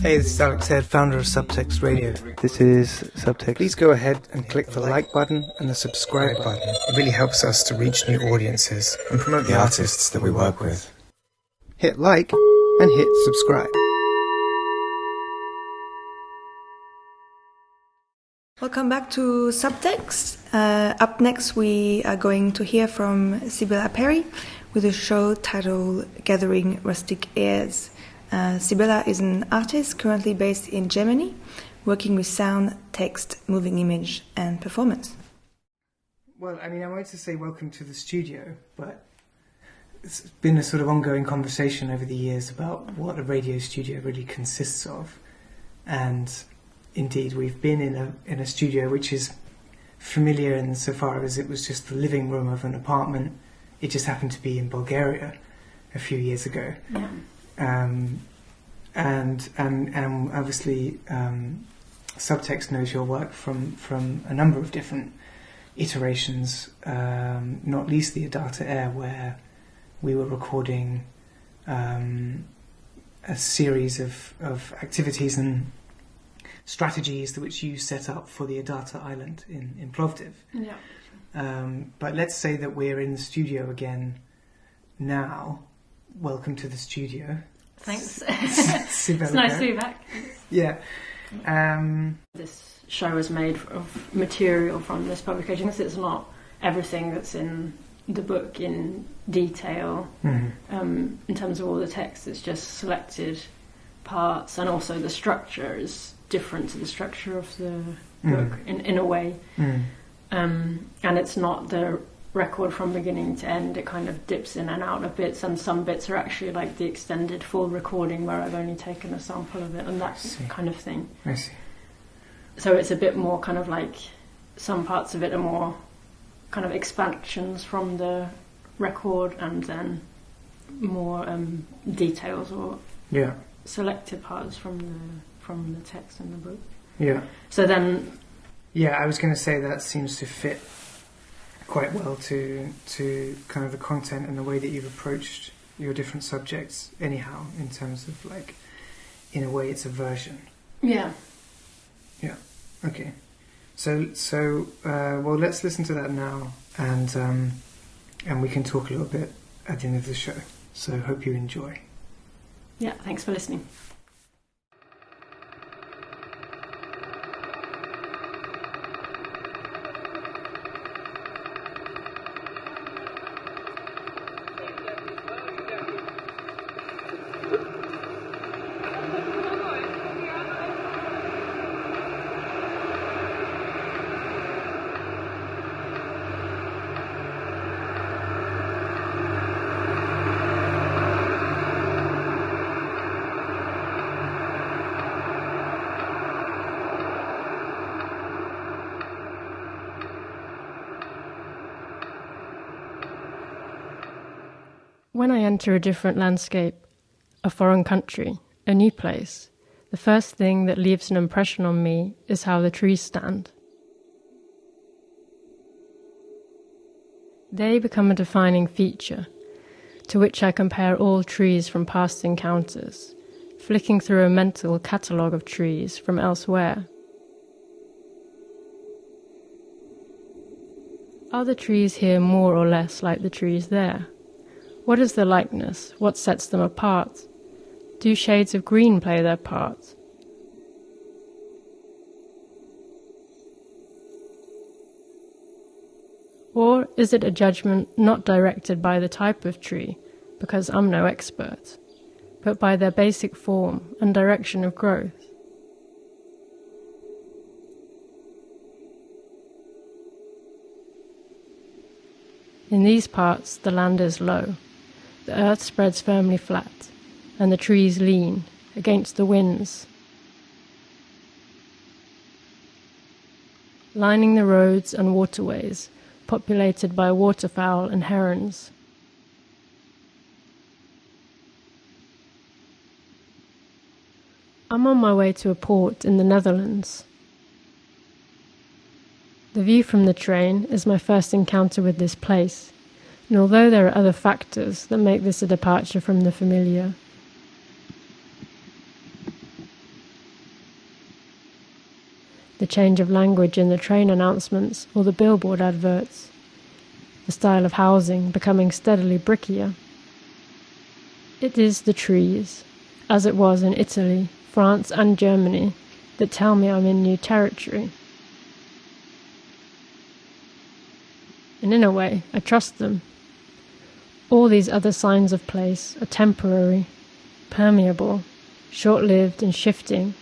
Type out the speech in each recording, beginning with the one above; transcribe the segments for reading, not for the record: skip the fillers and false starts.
Hey, this is Alex Head, founder of Subtext Radio. This is Subtext. Please go ahead and click the like button and the subscribe button. It really helps us to reach new audiences and promote the artists that we work with. Hit like and hit subscribe. Welcome back to Subtext. Up next we are going to hear from Sybella Perry with a show titled Gathering Rustic Airs. Sybella is an artist currently based in Germany, working with sound, text, moving image and performance. Well, I wanted to say welcome to the studio, but it's been a sort of ongoing conversation over the years about what a radio studio really consists of. And indeed, we've been in a studio which is familiar insofar as it was just the living room of an apartment. It just happened to be in Bulgaria a few years ago. Yeah. And obviously Subtext knows your work from a number of different iterations, not least the Adata Air, where we were recording a series of activities and strategies which you set up for the Adata Island in Plovdiv. Yeah. But let's say that we're in the studio again now. Welcome to the studio. Thanks. Sybella It's nice Perry. to be back. Yeah. This show is made of material from this publication. It's not everything that's in the book in detail. Mm-hmm. In terms of all the text, it's just selected parts, and also the structure is different to the structure of the book in a way. And it's not the record from beginning to end. It kind of dips in and out of bits, and some bits are actually like the extended full recording where I've only taken a sample of it and that kind of thing. I see. So it's a bit more kind of like, some parts of it are more kind of expansions from the record, and then more details or selected parts from the text in the book. Yeah. So then, yeah, I was going to say that seems to fit quite well to kind of the content and the way that you've approached your different subjects anyhow, in terms of like, in a way it's a version. Yeah. Okay. So well, let's listen to that now, and we can talk a little bit at the end of the show. So hope you enjoy. Yeah, thanks for listening. When I enter a different landscape, a foreign country, a new place, the first thing that leaves an impression on me is how the trees stand. They become a defining feature, to which I compare all trees from past encounters, flicking through a mental catalogue of trees from elsewhere. Are the trees here more or less like the trees there? What is the likeness? What sets them apart? Do shades of green play their part? Or is it a judgment not directed by the type of tree, because I'm no expert, but by their basic form and direction of growth? In these parts, the land is low. The earth spreads firmly flat, and the trees lean against the winds. Lining the roads and waterways, populated by waterfowl and herons. I'm on my way to a port in the Netherlands. The view from the train is my first encounter with this place, and although there are other factors that make this a departure from the familiar, the change of language in the train announcements or the billboard adverts, the style of housing becoming steadily brickier. It is the trees, as it was in Italy, France and Germany, that tell me I'm in new territory. And in a way, I trust them. All these other signs of place are temporary, permeable, short-lived and shifting.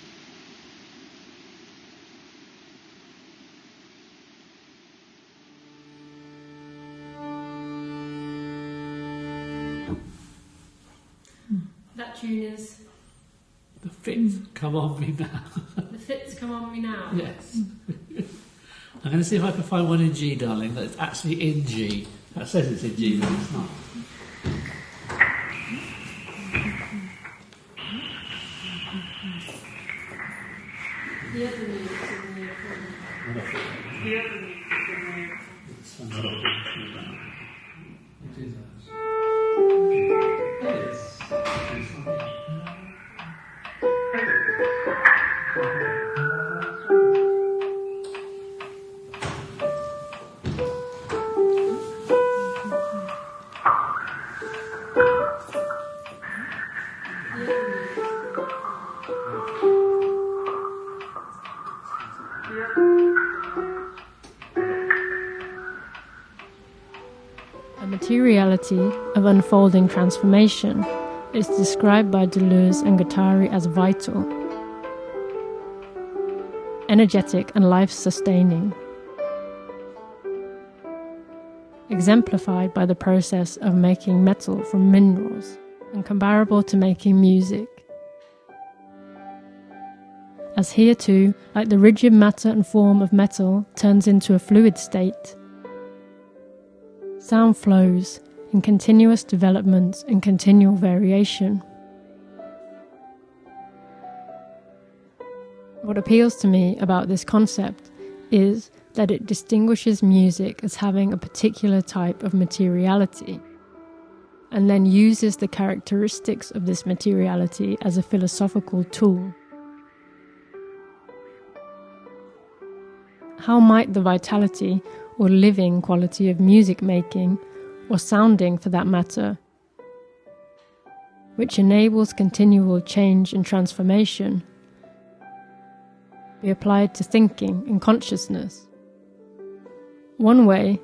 That tune is... The fits come on me now. The fits come on me now. Yes. I'm going to see if I can find one in G, darling, that's actually in G. That says it's in G, but it's not. The other music's in the accordion. The other music's in the accordion. This one's not in It is ours. It is. It's not in. A materiality of unfolding transformation is described by Deleuze and Guattari as vital, energetic and life-sustaining, exemplified by the process of making metal from minerals and comparable to making music. As here too, like the rigid matter and form of metal turns into a fluid state, sound flows in continuous development and continual variation. What appeals to me about this concept is that it distinguishes music as having a particular type of materiality, and then uses the characteristics of this materiality as a philosophical tool. How might the vitality or living quality of music making, or sounding for that matter, which enables continual change and transformation, be applied to thinking and consciousness? One way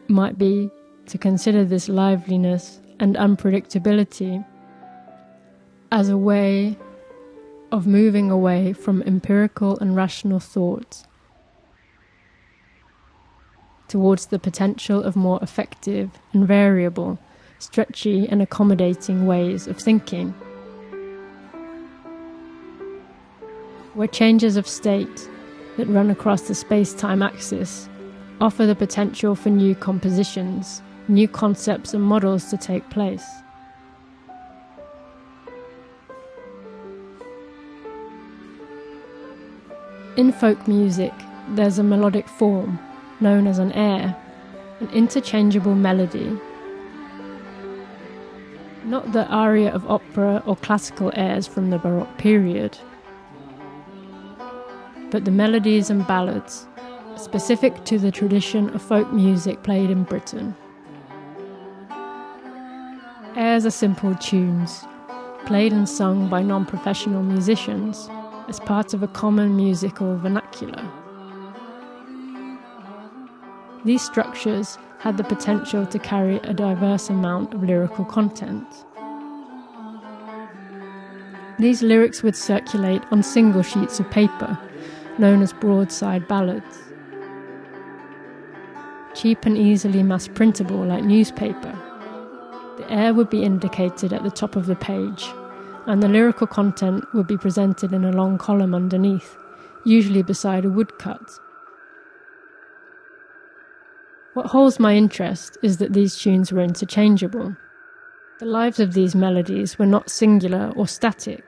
might be to consider this liveliness and unpredictability as a way of moving away from empirical and rational thoughts towards the potential of more effective and variable, stretchy and accommodating ways of thinking, where changes of state that run across the space-time axis offer the potential for new compositions, new concepts and models to take place. In folk music, there's a melodic form known as an air, an interchangeable melody. Not the aria of opera or classical airs from the Baroque period, but the melodies and ballads specific to the tradition of folk music played in Britain. Airs are simple tunes, played and sung by non-professional musicians as part of a common musical vernacular. These structures had the potential to carry a diverse amount of lyrical content. These lyrics would circulate on single sheets of paper, known as broadside ballads. Cheap and easily mass-printable like newspaper, the air would be indicated at the top of the page, and the lyrical content would be presented in a long column underneath, usually beside a woodcut. What holds my interest is that these tunes were interchangeable. The lives of these melodies were not singular or static.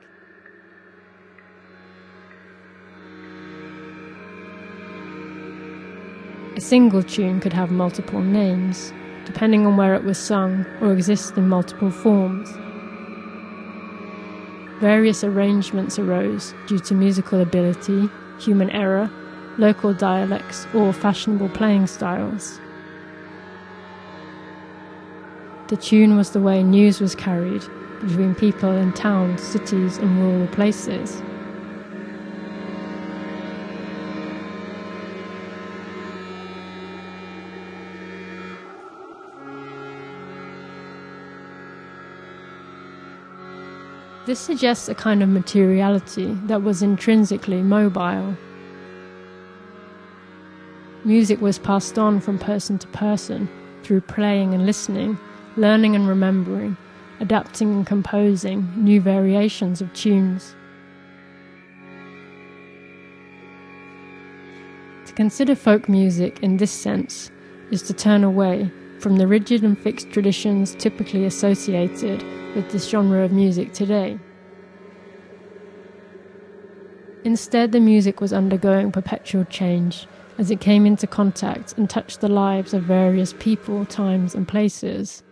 A single tune could have multiple names, depending on where it was sung, or exist in multiple forms. Various arrangements arose due to musical ability, human error, local dialects, or fashionable playing styles. The tune was the way news was carried between people in towns, cities, and rural places. This suggests a kind of materiality that was intrinsically mobile. Music was passed on from person to person through playing and listening, learning and remembering, adapting and composing new variations of tunes. To consider folk music in this sense is to turn away from the rigid and fixed traditions typically associated with this genre of music today. Instead, the music was undergoing perpetual change as it came into contact and touched the lives of various people, times, and places.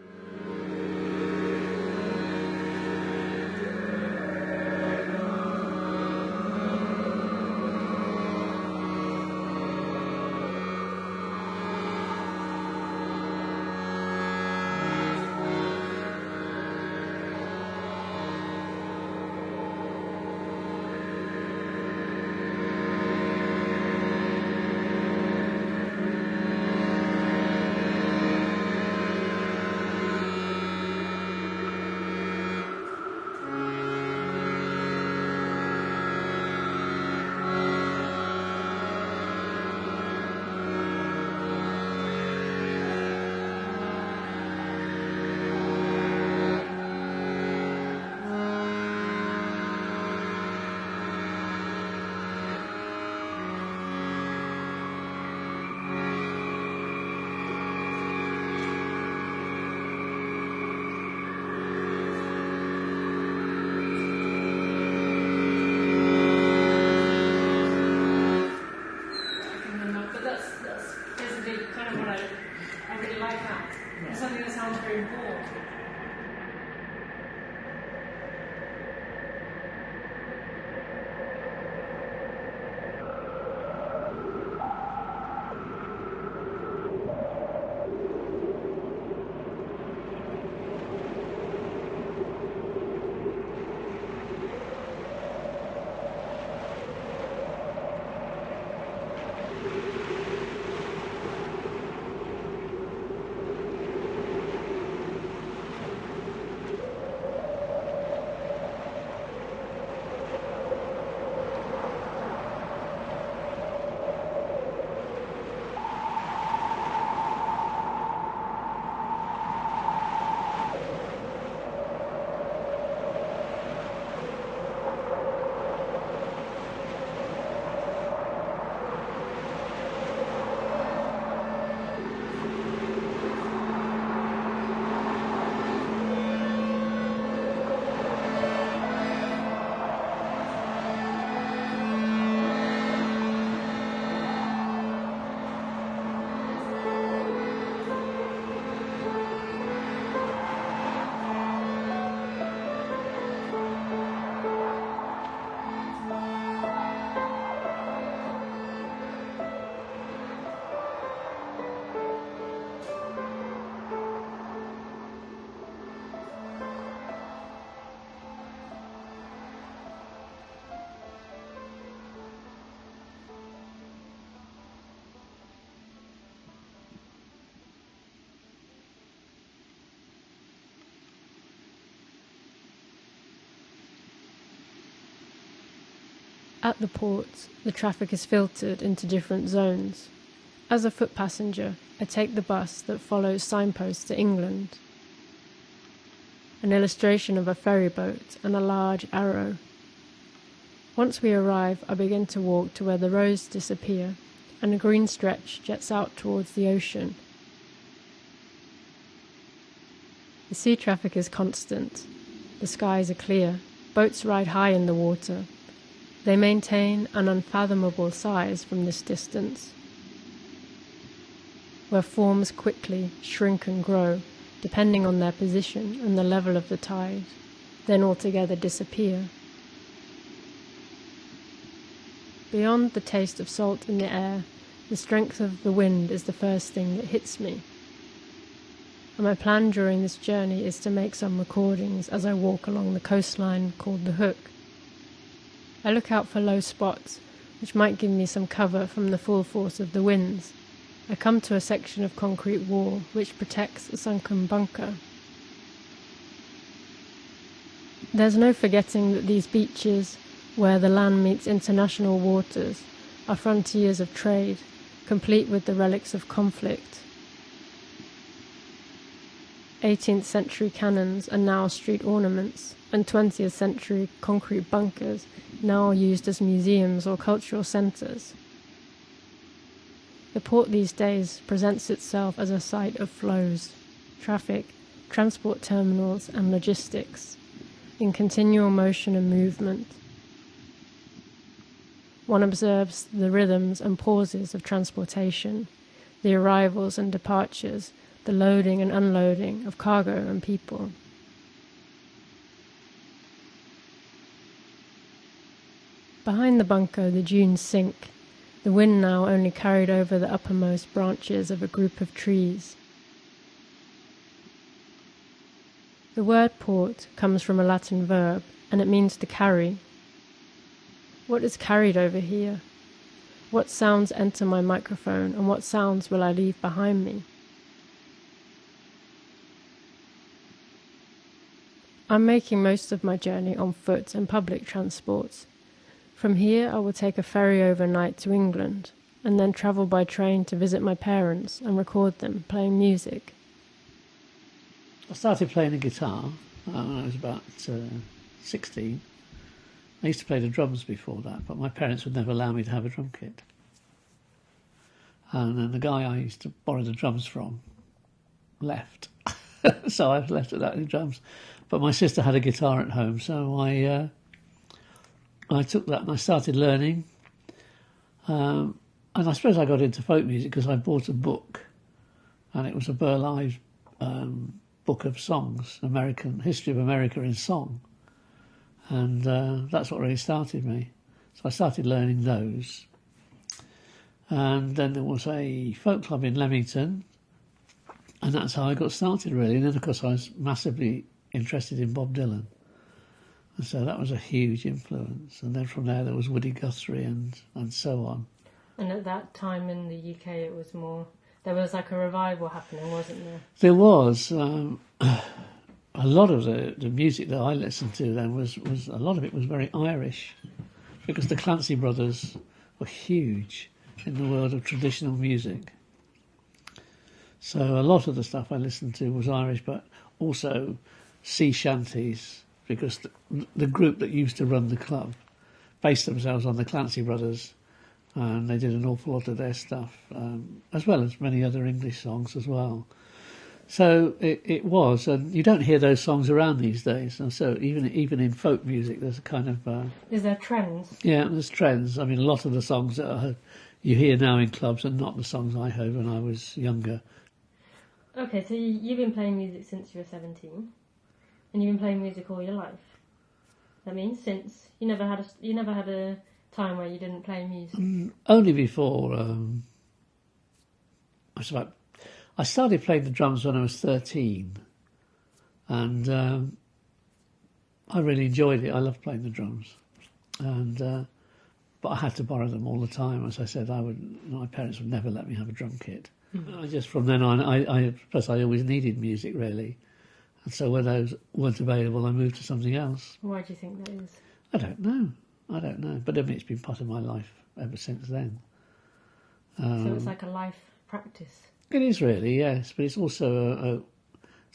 At the ports, the traffic is filtered into different zones. As a foot passenger, I take the bus that follows signposts to England. An illustration of a ferry boat and a large arrow. Once we arrive, I begin to walk to where the roads disappear and a green stretch jets out towards the ocean. The sea traffic is constant. The skies are clear. Boats ride high in the water. They maintain an unfathomable size from this distance, where forms quickly shrink and grow, depending on their position and the level of the tide, then altogether disappear. Beyond the taste of salt in the air, the strength of the wind is the first thing that hits me. And my plan during this journey is to make some recordings as I walk along the coastline called the Hook. I look out for low spots, which might give me some cover from the full force of the winds. I come to a section of concrete wall which protects a sunken bunker. There's no forgetting that these beaches, where the land meets international waters, are frontiers of trade, complete with the relics of conflict. 18th century cannons are now street ornaments, and 20th century concrete bunkers now are used as museums or cultural centres. The port these days presents itself as a site of flows, traffic, transport terminals and logistics, in continual motion and movement. One observes the rhythms and pauses of transportation, the arrivals and departures, the loading and unloading of cargo and people. Behind the bunker, the dunes sink, the wind now only carried over the uppermost branches of a group of trees. The word port comes from a Latin verb, and it means to carry. What is carried over here? What sounds enter my microphone, and what sounds will I leave behind me? I'm making most of my journey on foot and public transports. From here I will take a ferry overnight to England, and then travel by train to visit my parents and record them playing music. I started playing the guitar when I was about 16. I used to play the drums before that, but my parents would never allow me to have a drum kit. And then the guy I used to borrow the drums from left. So I was left without any drums. But my sister had a guitar at home, so I took that and I started learning. And I suppose I got into folk music because I bought a book, and it was a Burleigh book of songs, American history of America in song. And that's what really started me. So I started learning those. And then there was a folk club in Leamington, and that's how I got started, really. And then, of course, I was massively interested in Bob Dylan. And so that was a huge influence. And then from there was Woody Guthrie and so on. And at that time in the UK it was more, there was like a revival happening, wasn't there? There was. A lot of the music that I listened to then was a lot of it was very Irish, because the Clancy brothers were huge in the world of traditional music. So a lot of the stuff I listened to was Irish, but also sea shanties, because the group that used to run the club based themselves on the Clancy brothers, and they did an awful lot of their stuff, as well as many other English songs as well. So it was, and you don't hear those songs around these days. And so even in folk music, there's a kind of... Is there trends? Yeah, there's trends. I mean, a lot of the songs that you hear now in clubs are not the songs I heard when I was younger. Okay, so you've been playing music since you were 17, and you've been playing music all your life. That means since you never had a time where you didn't play music. Only before I started playing the drums when I was 13, and I really enjoyed it. I loved playing the drums, and but I had to borrow them all the time. As I said, my parents would never let me have a drum kit. Mm-hmm. Just from then on, I always needed music, really. And so when those weren't available, I moved to something else. Why do you think that is? I don't know. But I mean, it's been part of my life ever since then. So it's like a life practice. It is really, yes. But it's also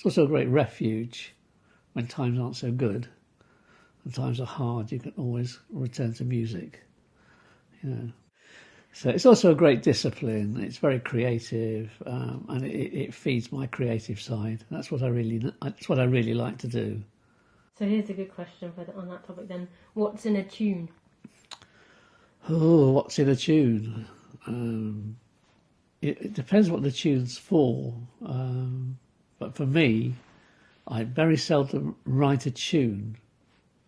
a great refuge when times aren't so good and times are hard. You can always return to music, you know. So it's also a great discipline. It's very creative, and it feeds my creative side. That's what I really like to do. So here's a good question on that topic then. What's in a tune? Oh, what's in a tune? It depends what the tune's for. But for me, I very seldom write a tune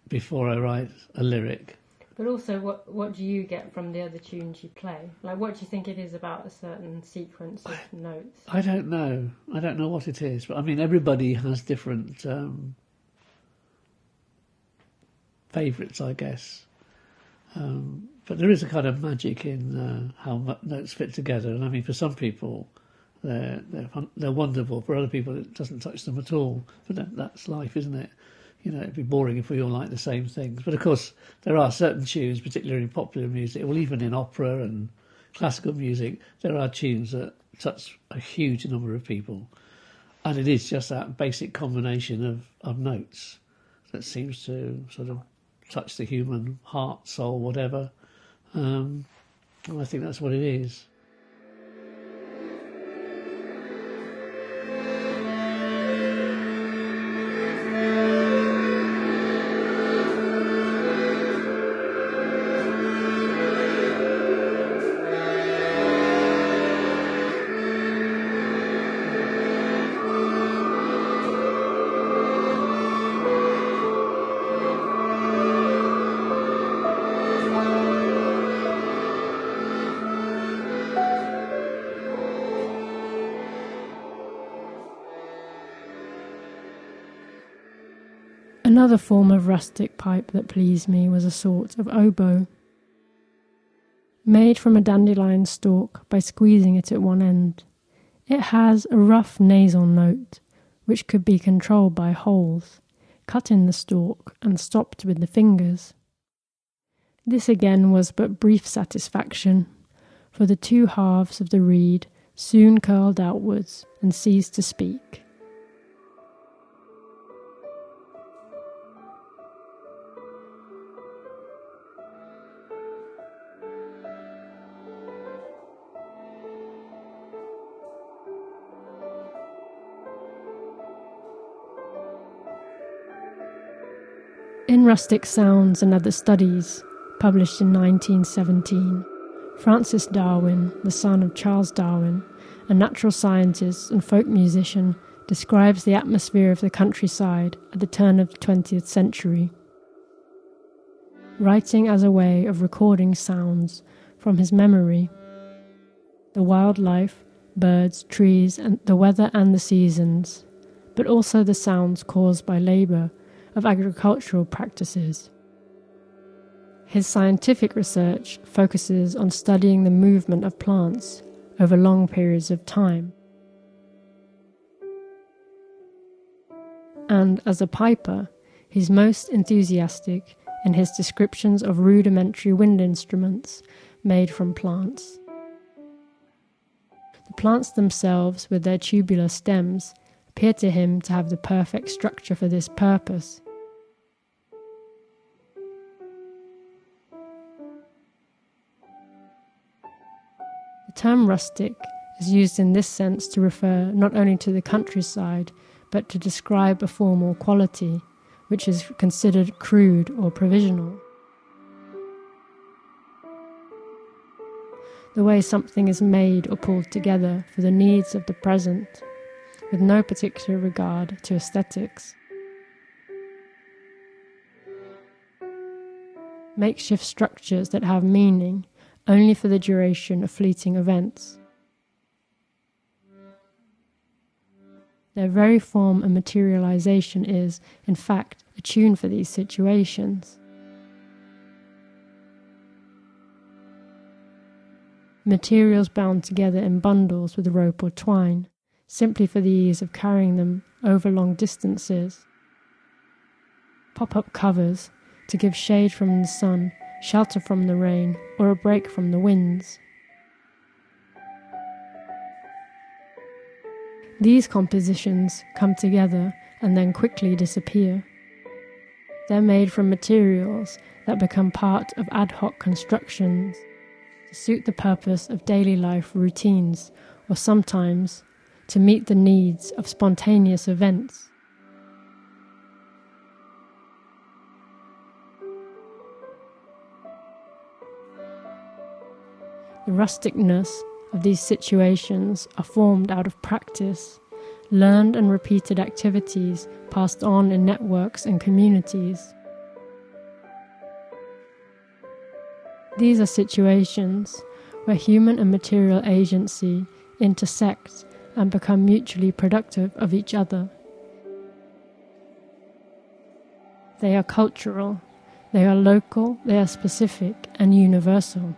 before I write a lyric. But also, what do you get from the other tunes you play? Like, what do you think it is about a certain sequence of notes? I don't know. I don't know what it is. But I mean, everybody has different favourites, I guess. But there is a kind of magic in how notes fit together. And I mean, for some people, they're wonderful. For other people, it doesn't touch them at all. But that's life, isn't it? You know, it'd be boring if we all like the same things. But of course, there are certain tunes, particularly in popular music, or even in opera and classical music, there are tunes that touch a huge number of people. And it is just that basic combination of notes that seems to sort of touch the human heart, soul, whatever. And I think that's what it is. Another form of rustic pipe that pleased me was a sort of oboe. Made from a dandelion stalk by squeezing it at one end, it has a rough nasal note which could be controlled by holes cut in the stalk and stopped with the fingers. This again was but brief satisfaction, for the two halves of the reed soon curled outwards and ceased to speak. In Rustic Sounds and Other Studies, published in 1917, Francis Darwin, the son of Charles Darwin, a natural scientist and folk musician, describes the atmosphere of the countryside at the turn of the 20th century. Writing as a way of recording sounds from his memory, the wildlife, birds, trees, and the weather and the seasons, but also the sounds caused by labour of agricultural practices. His scientific research focuses on studying the movement of plants over long periods of time. And as a piper, he's most enthusiastic in his descriptions of rudimentary wind instruments made from plants. The plants themselves, with their tubular stems, appear to him to have the perfect structure for this purpose. The term rustic is used in this sense to refer not only to the countryside, but to describe a form or quality which is considered crude or provisional. The way something is made or pulled together for the needs of the present, with no particular regard to aesthetics. Makeshift structures that have meaning only for the duration of fleeting events. Their very form and materialization is, in fact, a tune for these situations. Materials bound together in bundles with rope or twine, simply for the ease of carrying them over long distances. Pop-up covers to give shade from the sun, shelter from the rain, or a break from the winds. These compositions come together and then quickly disappear. They're made from materials that become part of ad hoc constructions to suit the purpose of daily life routines, or sometimes to meet the needs of spontaneous events. The rusticness of these situations are formed out of practice, learned and repeated activities passed on in networks and communities. These are situations where human and material agency intersect and become mutually productive of each other. They are cultural, they are local, they are specific and universal.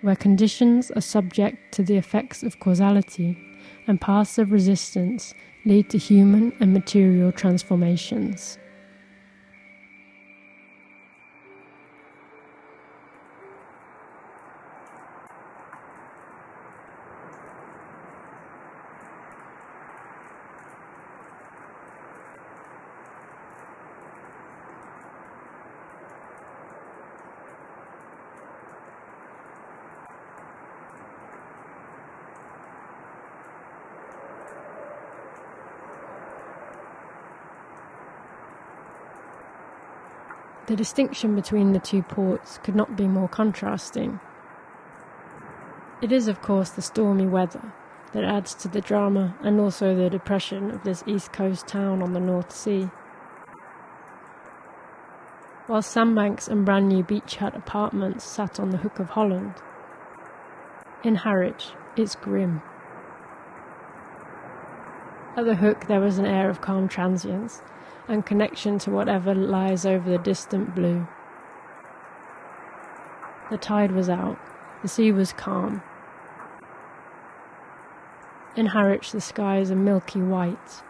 Where conditions are subject to the effects of causality and paths of resistance lead to human and material transformations. The distinction between the two ports could not be more contrasting. It is, of course, the stormy weather that adds to the drama and also the depression of this East Coast town on the North Sea. While sandbanks and brand new beach hut apartments sat on the Hook of Holland, in Harwich it's grim. At the Hook there was an air of calm transience and connection to whatever lies over the distant blue. The tide was out, the sea was calm. In Harwich the sky is a milky white,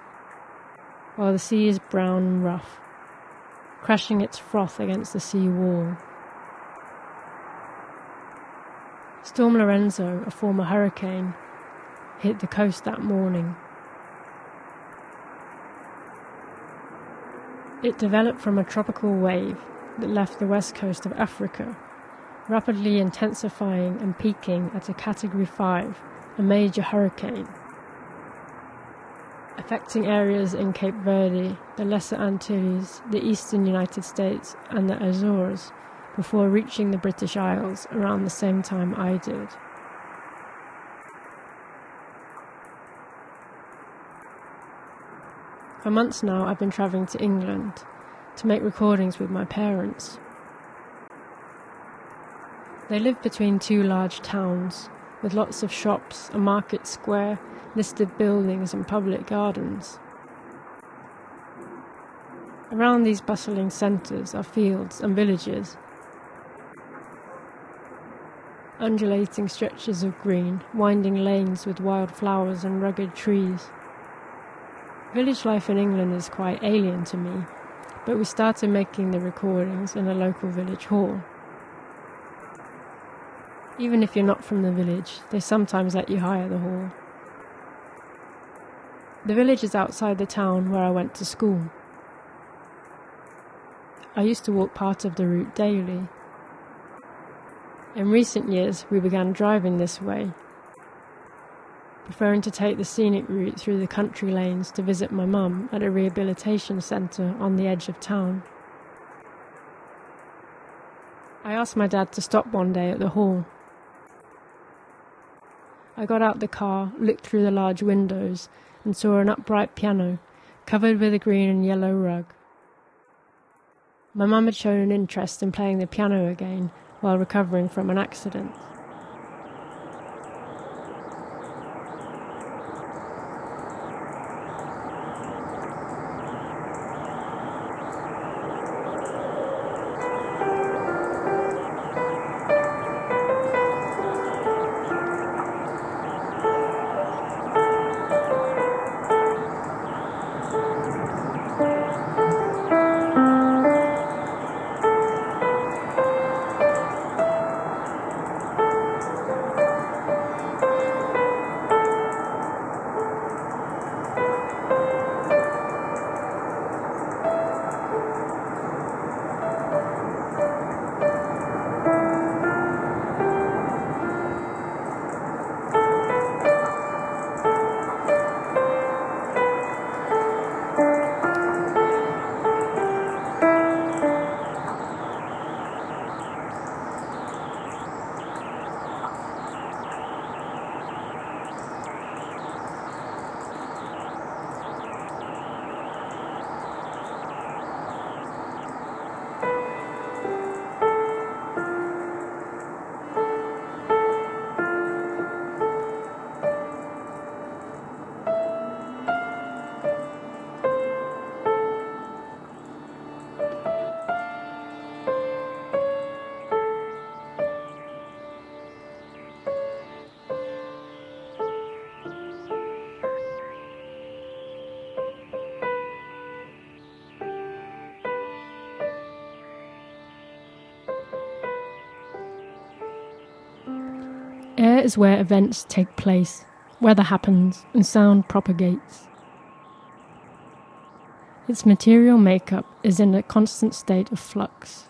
while the sea is brown and rough, crashing its froth against the sea wall. Storm Lorenzo, a former hurricane, hit the coast that morning. It developed from a tropical wave that left the west coast of Africa, rapidly intensifying and peaking at a Category 5, a major hurricane, affecting areas in Cape Verde, the Lesser Antilles, the eastern United States and the Azores, before reaching the British Isles around the same time I did. For months now I've been travelling to England to make recordings with my parents. They live between two large towns with lots of shops, a market square, listed buildings and public gardens. Around these bustling centres are fields and villages, undulating stretches of green, winding lanes with wild flowers and rugged trees. Village life in England is quite alien to me, but we started making the recordings in a local village hall. Even if you're not from the village, they sometimes let you hire the hall. The village is outside the town where I went to school. I used to walk part of the route daily. In recent years, we began driving this way, preferring to take the scenic route through the country lanes to visit my mum at a rehabilitation centre on the edge of town. I asked my dad to stop one day at the hall. I got out the car, looked through the large windows, and saw an upright piano, covered with a green and yellow rug. My mum had shown an interest in playing the piano again while recovering from an accident. Air is where events take place, weather happens, and sound propagates. Its material makeup is in a constant state of flux.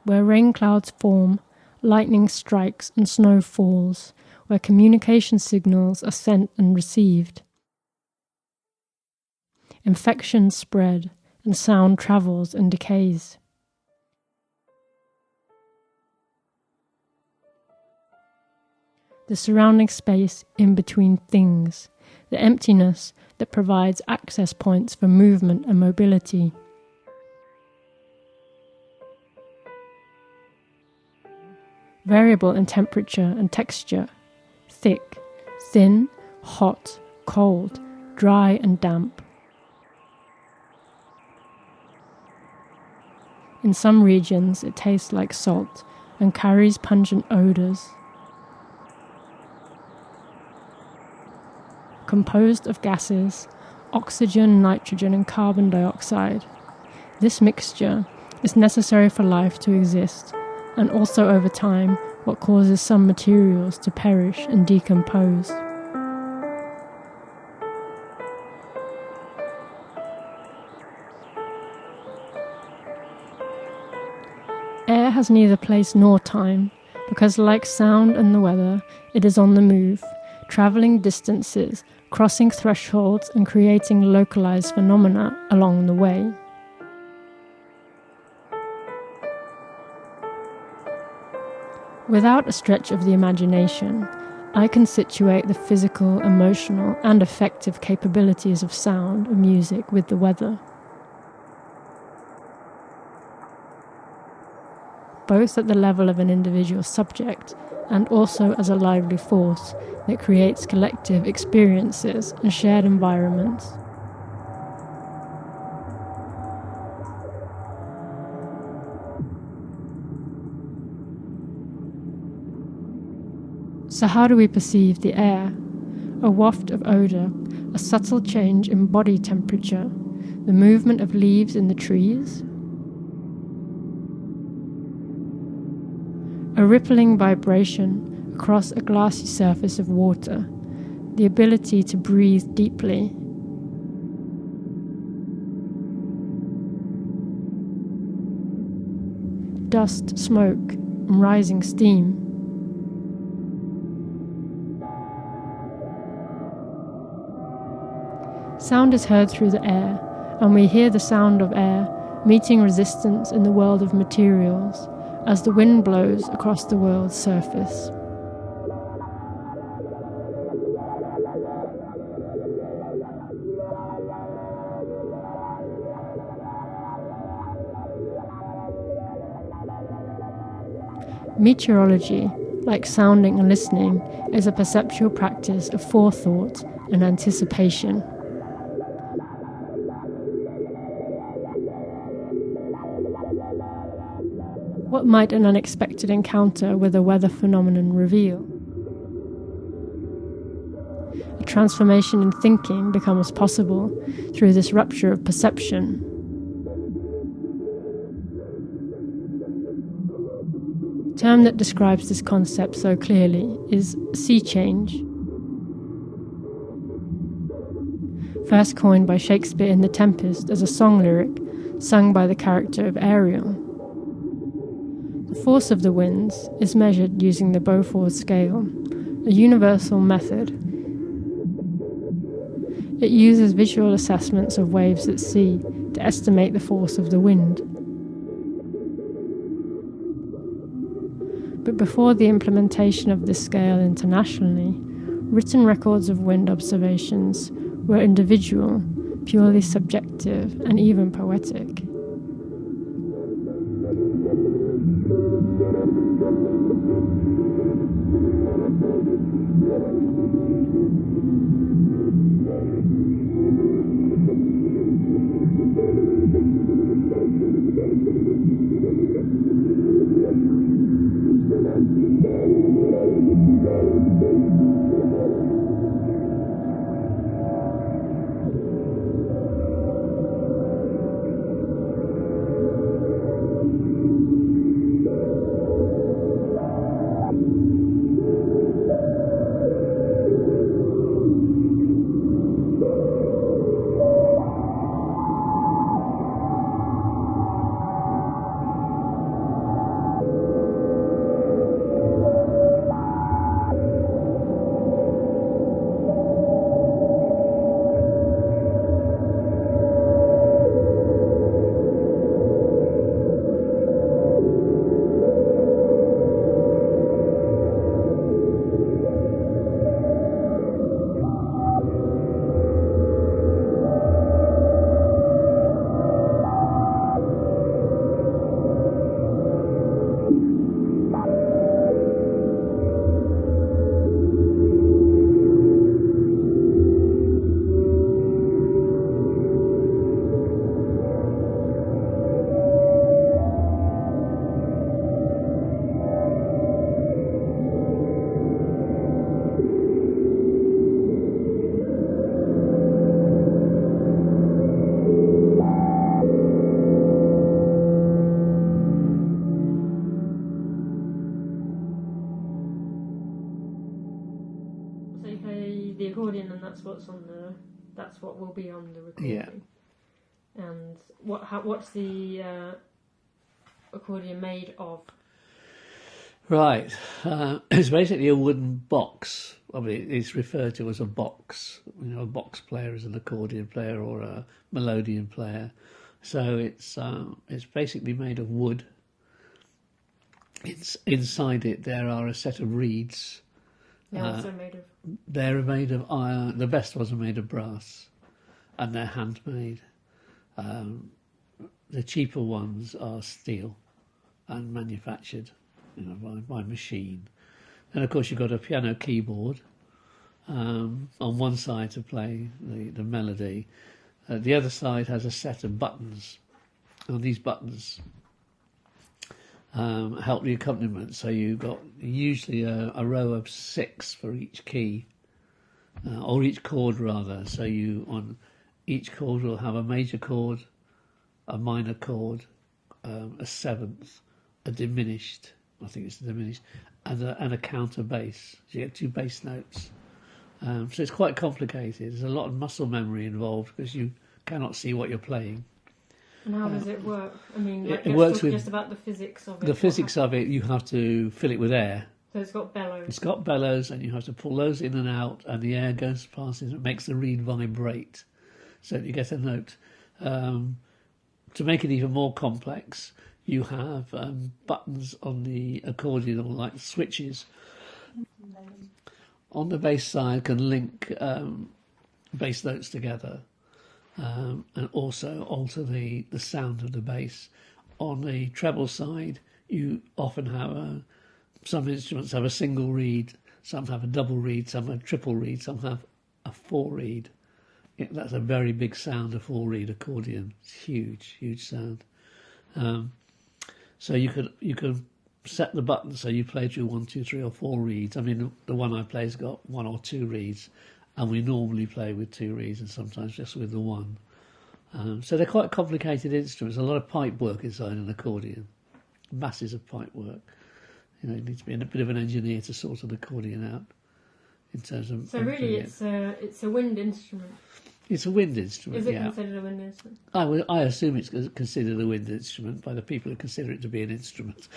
Where rain clouds form, lightning strikes and snow falls, where communication signals are sent and received. Infections spread, and sound travels and decays. The surrounding space in between things, the emptiness that provides access points for movement and mobility. Variable in temperature and texture, thick, thin, hot, cold, dry and damp. In some regions it tastes like salt and carries pungent odours. Composed of gases, oxygen, nitrogen and carbon dioxide. This mixture is necessary for life to exist, and also over time what causes some materials to perish and decompose. Air has neither place nor time, because like sound and the weather, it is on the move, travelling distances, crossing thresholds and creating localized phenomena along the way. Without a stretch of the imagination, I can situate the physical, emotional and affective capabilities of sound and music with the weather. Both at the level of an individual subject and also as a lively force that creates collective experiences and shared environments. So how do we perceive the air? A waft of odour, a subtle change in body temperature, the movement of leaves in the trees? A rippling vibration across a glassy surface of water, the ability to breathe deeply. Dust, smoke, and rising steam. Sound is heard through the air, and we hear the sound of air meeting resistance in the world of materials as the wind blows across the world's surface. Meteorology, like sounding and listening, is a perceptual practice of forethought and anticipation. What might an unexpected encounter with a weather phenomenon reveal? A transformation in thinking becomes possible through this rupture of perception. The term that describes this concept so clearly is sea change. First coined by Shakespeare in The Tempest as a song lyric sung by the character of Ariel. The force of the winds is measured using the Beaufort scale, a universal method. It uses visual assessments of waves at sea to estimate the force of the wind. But before the implementation of this scale internationally, written records of wind observations were individual, purely subjective, and even poetic. That's what will be on the recording. Yeah. And what's the accordion made of? Right. It's basically a wooden box. I mean, it's referred to as a box. You know, a box player is an accordion player or a melodeon player. So it's basically made of wood. Inside it there are a set of reeds. They're also made of. They're made of iron. The best ones are made of brass, and they're handmade. The cheaper ones are steel and manufactured, by machine. And of course, you've got a piano keyboard on one side to play the melody. The other side has a set of buttons, and these buttons help the accompaniment. So you've got usually a row of 6 for each key, or each chord rather. So on each chord will have a major chord, a minor chord, a seventh, a diminished, I think it's diminished, and a counter bass. So you get 2 bass notes. So it's quite complicated. There's a lot of muscle memory involved because you cannot see what you're playing. And how does it work? I mean, it works with just about the physics of it. The physics of it, you have to fill it with air. So it's got bellows. It's got bellows, and you have to pull those in and out, and the air goes past it. It makes the reed vibrate, so that you get a note. To make it even more complex, you have buttons on the accordion, or like switches. On the bass side, can link bass notes together. And also alter the sound of the bass. On the treble side, you often have some instruments have a single reed, some have a double reed, some have a triple reed, some have a 4 reed. That's a very big sound, a 4 reed accordion. It's huge sound. So you could set the button so you play through 1, 2, 3, or 4 reeds. I mean, the one I play's got 1 or 2 reeds. And we normally play with 2 reeds and sometimes just with the 1. So they're quite complicated instruments. A lot of pipe work inside an accordion, masses of pipe work. You need to be a bit of an engineer to sort an accordion out in terms of. So really, it's a wind instrument. It's a wind instrument. Is it considered a wind instrument? I assume it's considered a wind instrument by the people who consider it to be an instrument.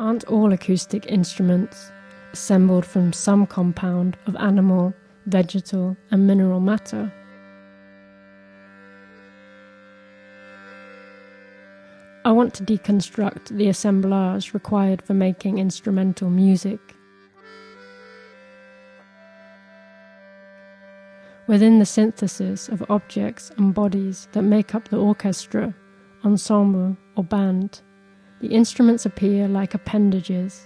Aren't all acoustic instruments assembled from some compound of animal, vegetal, and mineral matter? I want to deconstruct the assemblage required for making instrumental music. Within the synthesis of objects and bodies that make up the orchestra, ensemble, or band, the instruments appear like appendages,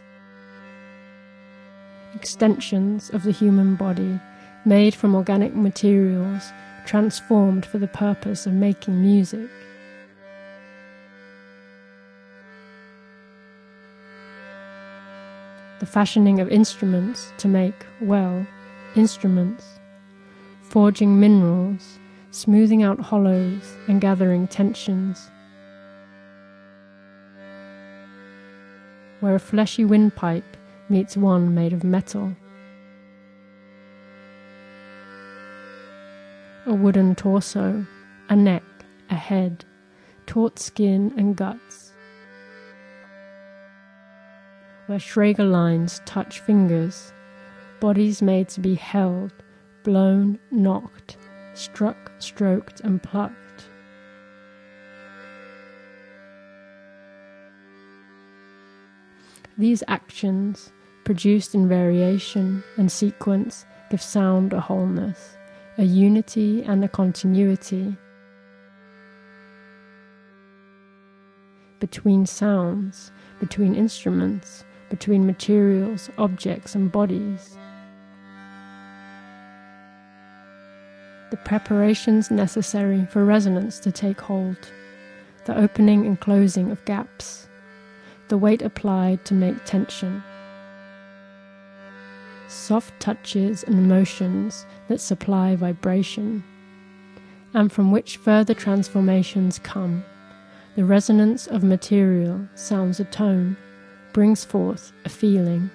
extensions of the human body made from organic materials transformed for the purpose of making music. the fashioning of instruments to make, well, instruments, forging minerals, smoothing out hollows and gathering tensions. Where a fleshy windpipe meets one made of metal. A wooden torso, a neck, a head, taut skin and guts. Where Schrager lines touch fingers, bodies made to be held, blown, knocked, struck, stroked and plucked. These actions, produced in variation and sequence, give sound a wholeness, a unity and a continuity. Between sounds, between instruments, between materials, objects and bodies. The preparations necessary for resonance to take hold, the opening and closing of gaps, the weight applied to make tension. Soft touches and motions that supply vibration, and from which further transformations come. The resonance of material sounds a tone, brings forth a feeling.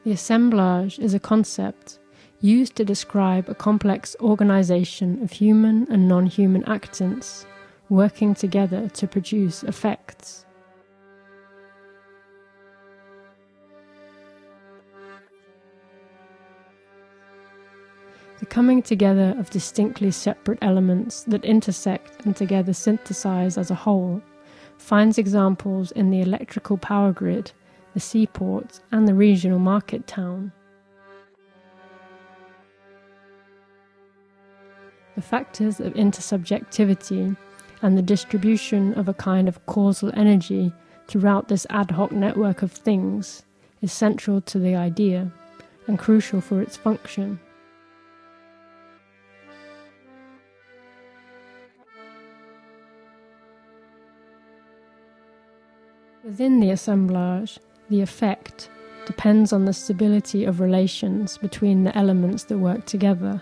The assemblage is a concept used to describe a complex organization of human and non-human actants working together to produce effects. The coming together of distinctly separate elements that intersect and together synthesize as a whole finds examples in the electrical power grid, the seaport and the regional market town. The factors of intersubjectivity and the distribution of a kind of causal energy throughout this ad hoc network of things is central to the idea and crucial for its function. Within the assemblage, the effect depends on the stability of relations between the elements that work together.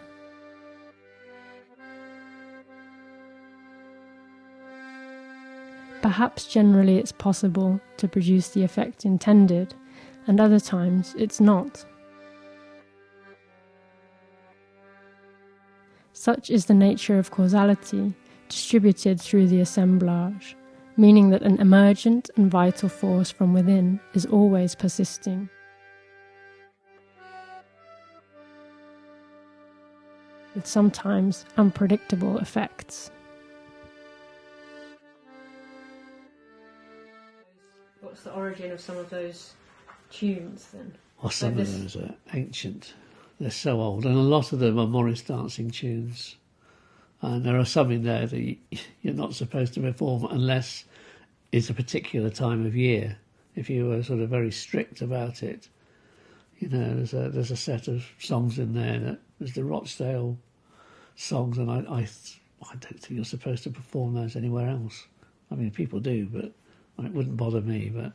Perhaps generally it's possible to produce the effect intended, and other times it's not. Such is the nature of causality distributed through the assemblage, meaning that an emergent and vital force from within is always persisting. With sometimes unpredictable effects. What's the origin of some of those tunes then? Well, some of those are ancient. They're so old, and a lot of them are Morris dancing tunes. And there are some in there that you're not supposed to perform unless it's a particular time of year. If you were sort of very strict about it, you know, there's a set of songs in there that there's the Rochdale songs, and I don't think you're supposed to perform those anywhere else. I mean, people do, but it wouldn't bother me. But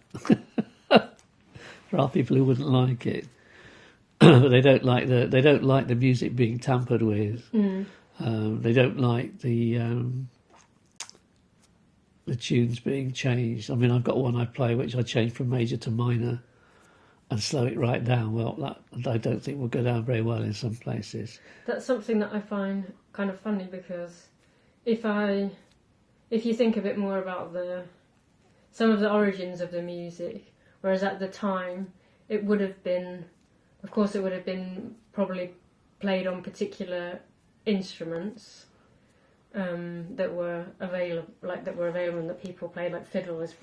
there are people who wouldn't like it, but they don't like the music being tampered with. They don't like the tunes being changed. I mean, I've got one I play which I change from major to minor and slow it right down. Well, that I don't think will go down very well in some places. That's something that I find kind of funny, because if you think a bit more about some of the origins of the music, whereas at the time it would have been, of course, it would have been probably played on particular instruments that were available, and that people played, like fiddle is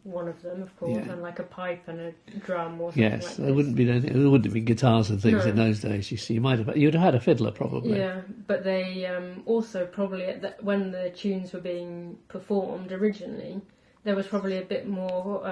one of them, of course, and like a pipe and a drum or something. Yes, there wouldn't have been guitars and things in those days. You see, you'd have had a fiddler probably. Yeah, but they also probably when the tunes were being performed originally, there was probably a bit more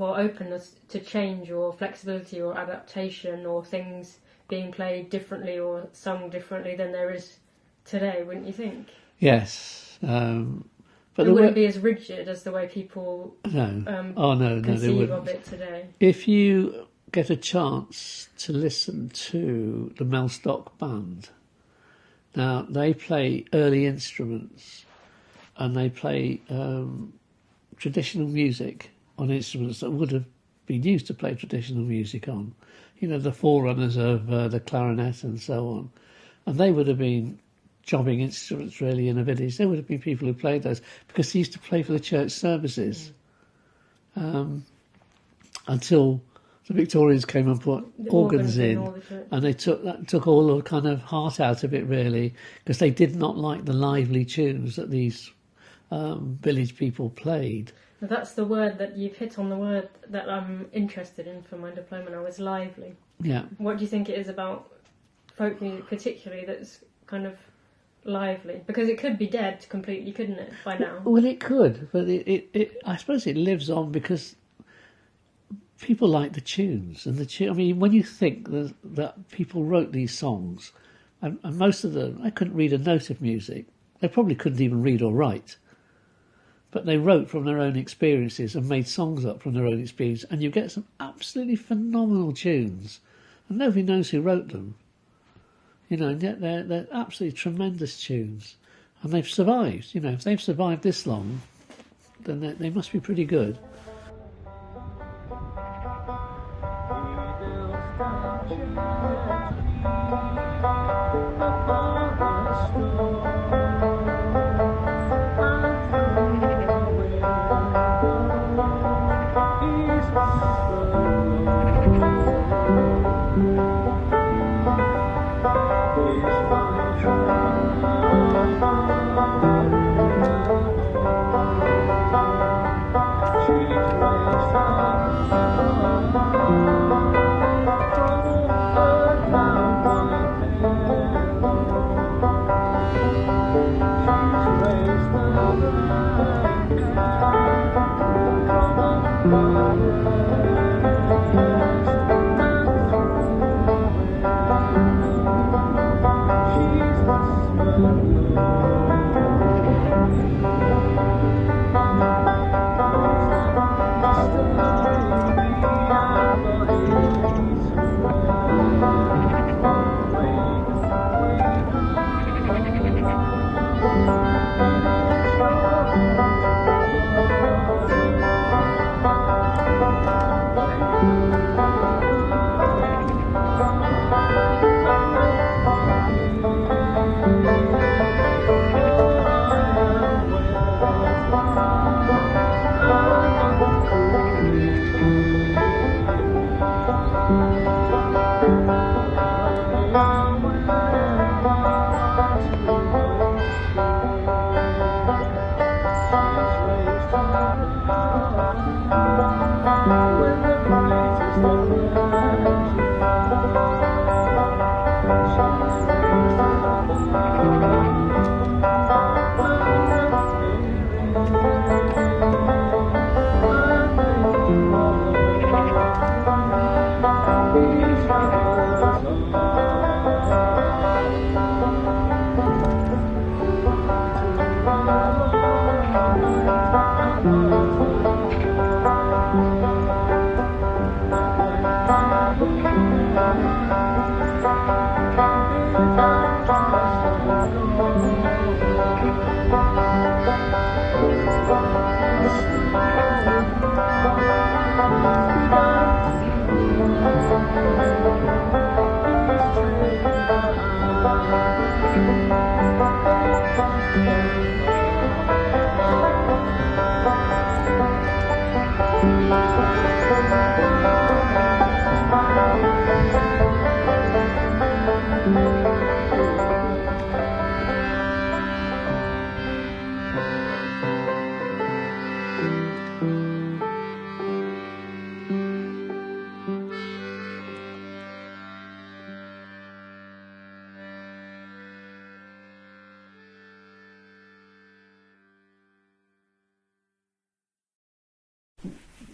openness to change or flexibility or adaptation or things being played differently or sung differently than there is today, wouldn't you think? Yes. But it wouldn't be as rigid as the way people conceive of it today. If you get a chance to listen to the Mellstock Band, now they play early instruments and they play traditional music on instruments that would have been used to play traditional music on. You know, the forerunners of the clarinet and so on. And they would have been jobbing instruments really in a village. There would have been people who played those because they used to play for the church services until the Victorians came and put organs in, and they took all the kind of heart out of it really, because they did not like the lively tunes that these village people played. That's the word that you've hit on, the word that I'm interested in for my diploma now, is lively. Yeah. What do you think it is about folk music particularly that's kind of lively? Because it could be dead completely, couldn't it, by now? Well, it could, but it I suppose it lives on because people like the tunes. And I mean, when you think that people wrote these songs, and most of them, I couldn't read a note of music. They probably couldn't even read or write. But they wrote from their own experiences and made songs up from their own experience, and you get some absolutely phenomenal tunes, and nobody knows who wrote them. You know, and yet they're absolutely tremendous tunes, and they've survived. You know, if they've survived this long, then they must be pretty good.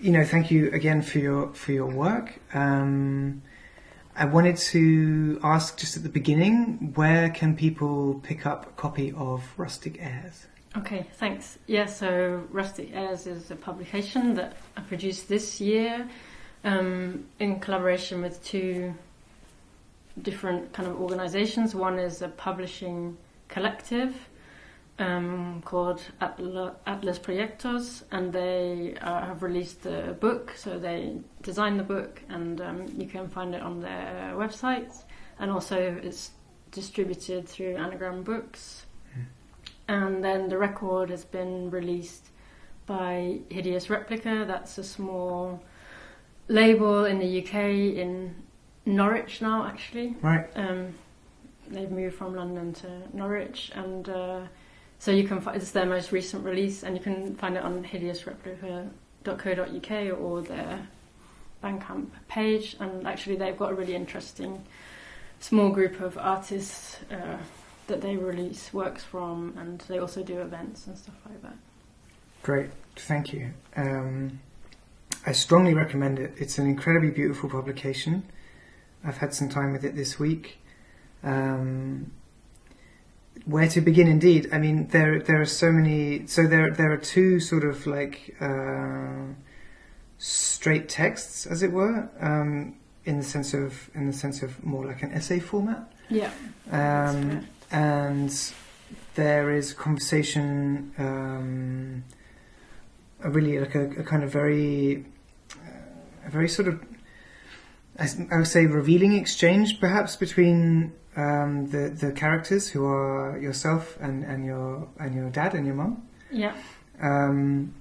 You know, thank you again for your work. I wanted to ask just at the beginning, where can people pick up a copy of Rustic Airs? Okay, thanks. Yeah, so Rustic Airs is a publication that I produced this year in collaboration with two different kind of organisations. One is a publishing collective called Atlas Proyectos, and they have released the book, so they designed the book, and you can find it on their website, and also it's distributed through Anagram Books. And then the record has been released by Hideous Replica. That's a small label in the UK, in Norwich now, actually. Right. They've moved from London to Norwich, and so you can it's their most recent release, and you can find it on hideousreplica.co.uk or their Bandcamp page. And actually, they've got a really interesting small group of artists that they release works from, and they also do events and stuff like that. Great, thank you. I strongly recommend it. It's an incredibly beautiful publication. I've had some time with it this week. Where to begin, indeed. I mean, there are so many. So there are two sort of like straight texts, as it were, in the sense of more like an essay format. Yeah. And there is conversation, a really like a kind of very sort of, I would say, revealing exchange perhaps between the characters, who are yourself and your dad and your mum. Yeah. And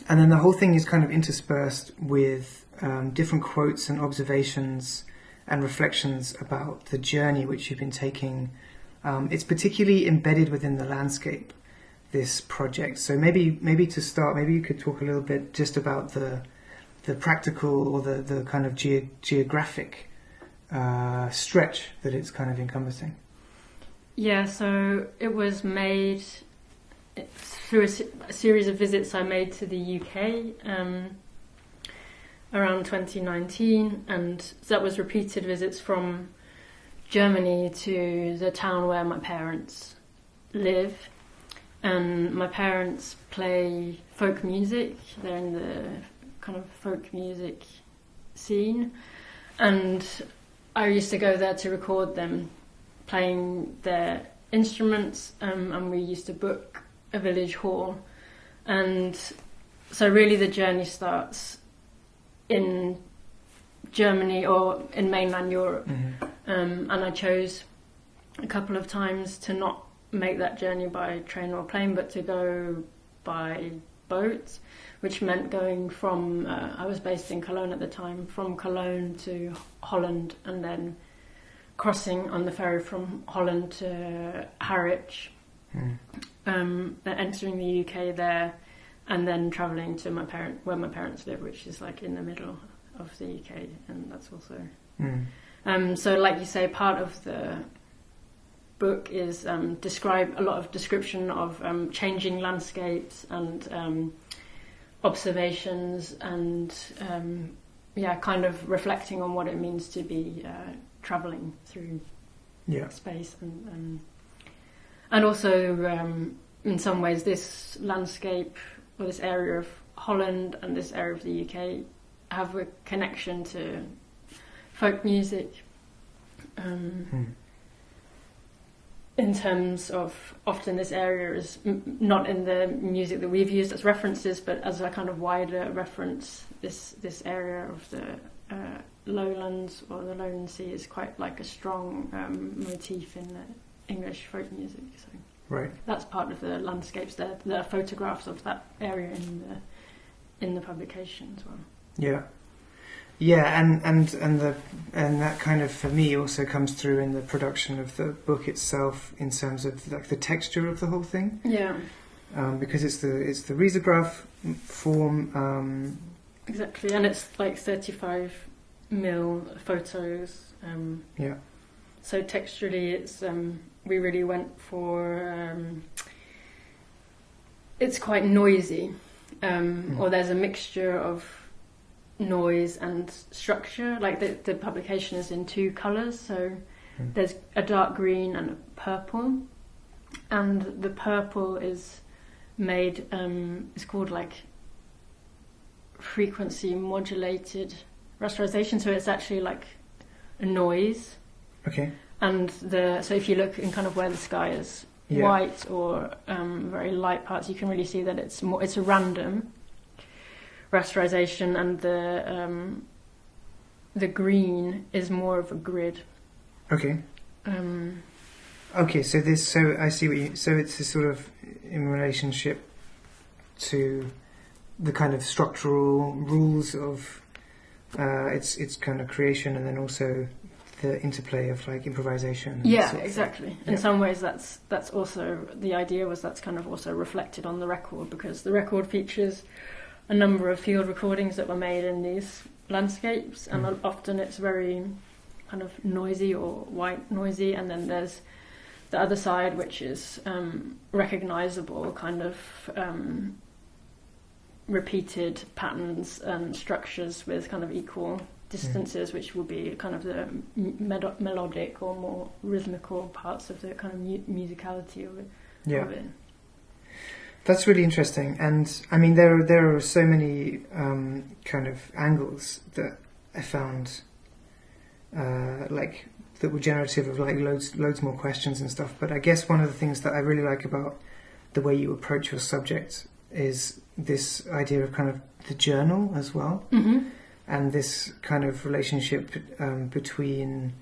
then the whole thing is kind of interspersed with different quotes and observations and reflections about the journey which you've been taking. It's particularly embedded within the landscape, this project. So maybe to start, maybe you could talk a little bit just about the practical or the kind of geographic stretch that it's kind of encompassing. Yeah, so it was made through a series of visits I made to the UK around 2019, and that was repeated visits from Germany to the town where my parents live. And my parents play folk music. They're in the kind of folk music scene, and I used to go there to record them playing their instruments, and we used to book a village hall. And so really the journey starts in Germany or in mainland Europe. Mm-hmm. And I chose a couple of times to not make that journey by train or plane, but to go by boat, which meant going from, I was based in Cologne at the time, from Cologne to Holland, and then crossing on the ferry from Holland to Harwich, then entering the UK there, and then travelling to where my parents live, which is like in the middle of the UK, and that's also... so like you say, part of the book is a lot of description of changing landscapes and observations, and kind of reflecting on what it means to be travelling through space, and also in some ways this landscape or this area of Holland and this area of the UK have a connection to folk music, in terms of often this area is not in the music that we've used as references, but as a kind of wider reference. This area of the lowlands or the lowland sea is quite like a strong motif in the English folk music. So right, that's part of the landscapes. There are photographs of that area in the publication as well. Yeah. Yeah, and that kind of, for me, also comes through in the production of the book itself, in terms of like the texture of the whole thing. Yeah. Because it's the risograph form. Exactly, and it's like 35mm photos. Yeah. So texturally, it's we really went for. It's quite noisy, or there's a mixture of noise and structure. Like the publication is in 2 colours, so there's a dark green and a purple, and the purple is made it's called like frequency modulated rasterization, so it's actually like a noise. Okay. And so if you look in kind of where the sky is white or very light parts, you can really see that it's a random rasterization, and the green is more of a grid. Okay. Okay, so I see what you. So it's a sort of in relationship to the kind of structural rules of its kind of creation, and then also the interplay of like improvisation. Yeah, exactly. In some ways, that's also the idea was that's kind of also reflected on the record, because the record features a number of field recordings that were made in these landscapes, and often it's very kind of noisy or white noisy, and then there's the other side which is recognizable kind of repeated patterns and structures with kind of equal distances, which will be kind of the melodic or more rhythmical parts of the kind of musicality of it. Yeah. That's really interesting, and I mean there are so many kind of angles that I found like that were generative of like loads more questions and stuff. But I guess one of the things that I really like about the way you approach your subject is this idea of kind of the journal as well, and this kind of relationship between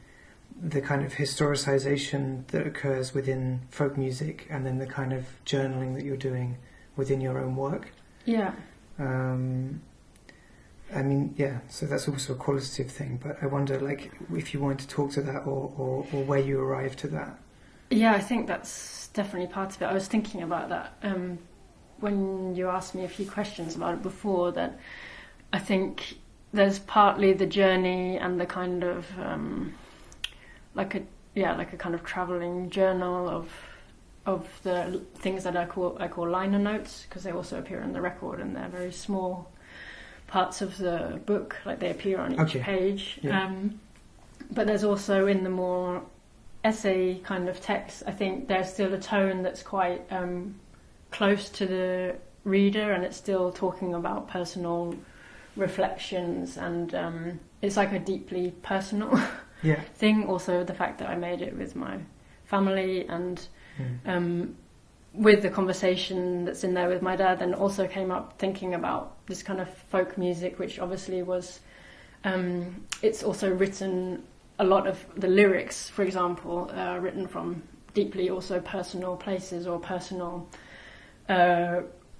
the kind of historicization that occurs within folk music and then the kind of journaling that you're doing within your own work. Yeah. I mean, yeah, so that's also a qualitative thing, but I wonder, like, if you wanted to talk to that or where you arrived to that. Yeah, I think that's definitely part of it. I was thinking about that when you asked me a few questions about it before, that I think there's partly the journey and the kind of like a kind of travelling journal of the things that I call liner notes, because they also appear in the record, and they're very small parts of the book, like they appear on each page. Yeah. But there's also in the more essay kind of text, I think there's still a tone that's quite close to the reader, and it's still talking about personal reflections, and it's like a deeply personal thing. Also the fact that I made it with my family, and with the conversation that's in there with my dad, and also came up thinking about this kind of folk music, which obviously was it's also written, a lot of the lyrics, for example, written from deeply also personal places or personal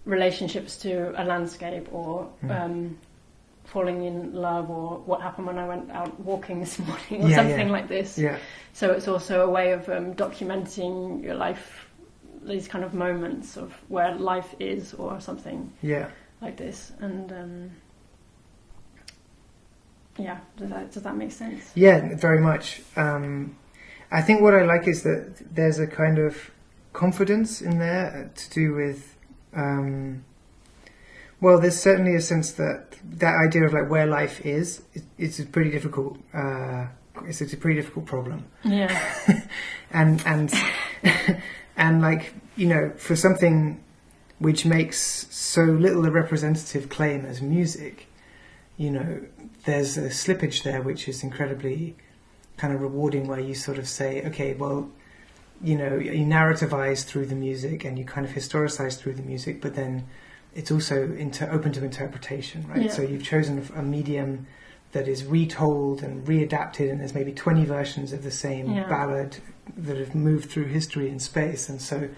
relationships to a landscape, or falling in love, or what happened when I went out walking this morning, or something like this. Yeah. So it's also a way of documenting your life, these kind of moments of where life is, or something like this. And does that make sense? Yeah, very much. I think what I like is that there's a kind of confidence in there to do with well, there's certainly a sense that idea of like where life is, it's a pretty difficult it's a pretty difficult problem. Yeah. and and like, you know, for something which makes so little a representative claim as music, you know, there's a slippage there which is incredibly kind of rewarding, where you sort of say, okay, well, you know, you narrativize through the music and you kind of historicize through the music, but then it's also open to interpretation, right? Yeah. So you've chosen a medium that is retold and readapted, and there's maybe 20 versions of the same ballad that have moved through history and space. And so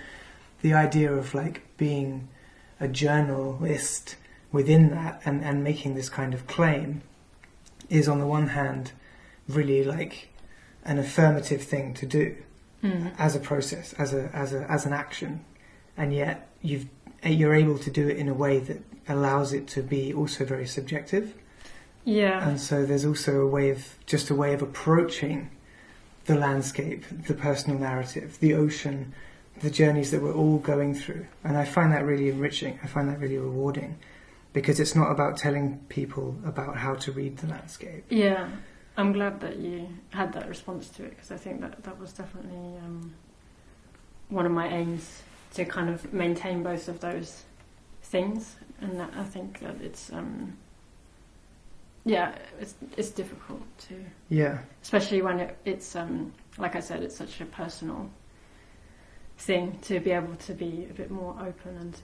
the idea of like being a journalist within that and making this kind of claim is, on the one hand, really like an affirmative thing to do as a process, as an action, and yet you're able to do it in a way that allows it to be also very subjective. Yeah. And so there's also a way of approaching the landscape, the personal narrative, the ocean, the journeys that we're all going through. And I find that really enriching. I find that really rewarding. because it's not about telling people about how to read the landscape. Yeah, I'm glad that you had that response to it, because I think that was definitely one of my aims, to kind of maintain both of those things, and that I think that it's difficult to, especially when it's like I said, it's such a personal thing, to be able to be a bit more open and to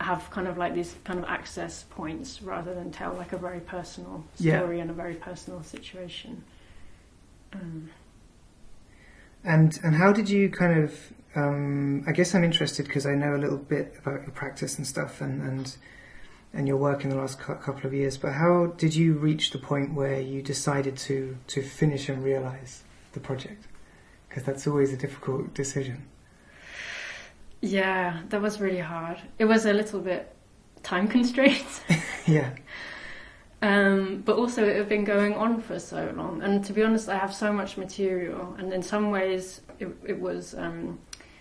have kind of like these kind of access points, rather than tell like a very personal story and a very personal situation. And how did you kind of I guess I'm interested because I know a little bit about your practice and stuff, and your work in the last couple of years, but how did you reach the point where you decided to finish and realise the project? Because that's always a difficult decision. Yeah, that was really hard. It was a little bit time constrained. Yeah. But also it had been going on for so long. And to be honest, I have so much material. And in some ways it was...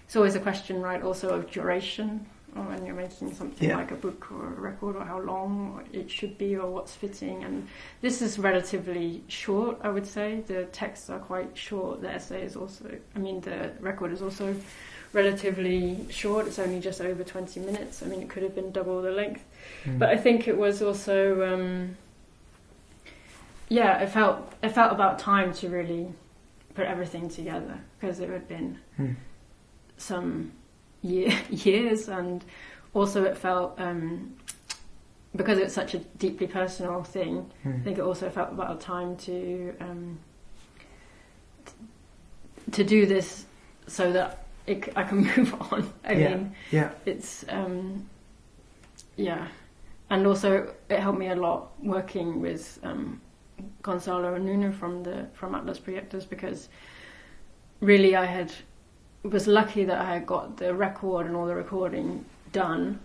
it's always a question, right, also of duration. Or when you're making something like a book or a record, or how long it should be, or what's fitting. And this is relatively short, I would say. The texts are quite short. The essay is also... the record is also relatively short. It's only just over 20 minutes. It could have been double the length. But I think it was also... it felt about time to really put everything together, because it had been some years, and also it felt because it's such a deeply personal thing. I think it also felt about time to do this so that I can move on. It's and also it helped me a lot working with Gonzalo and Nuno from Atlas Projectors, because really I was lucky that I had got the record and all the recording done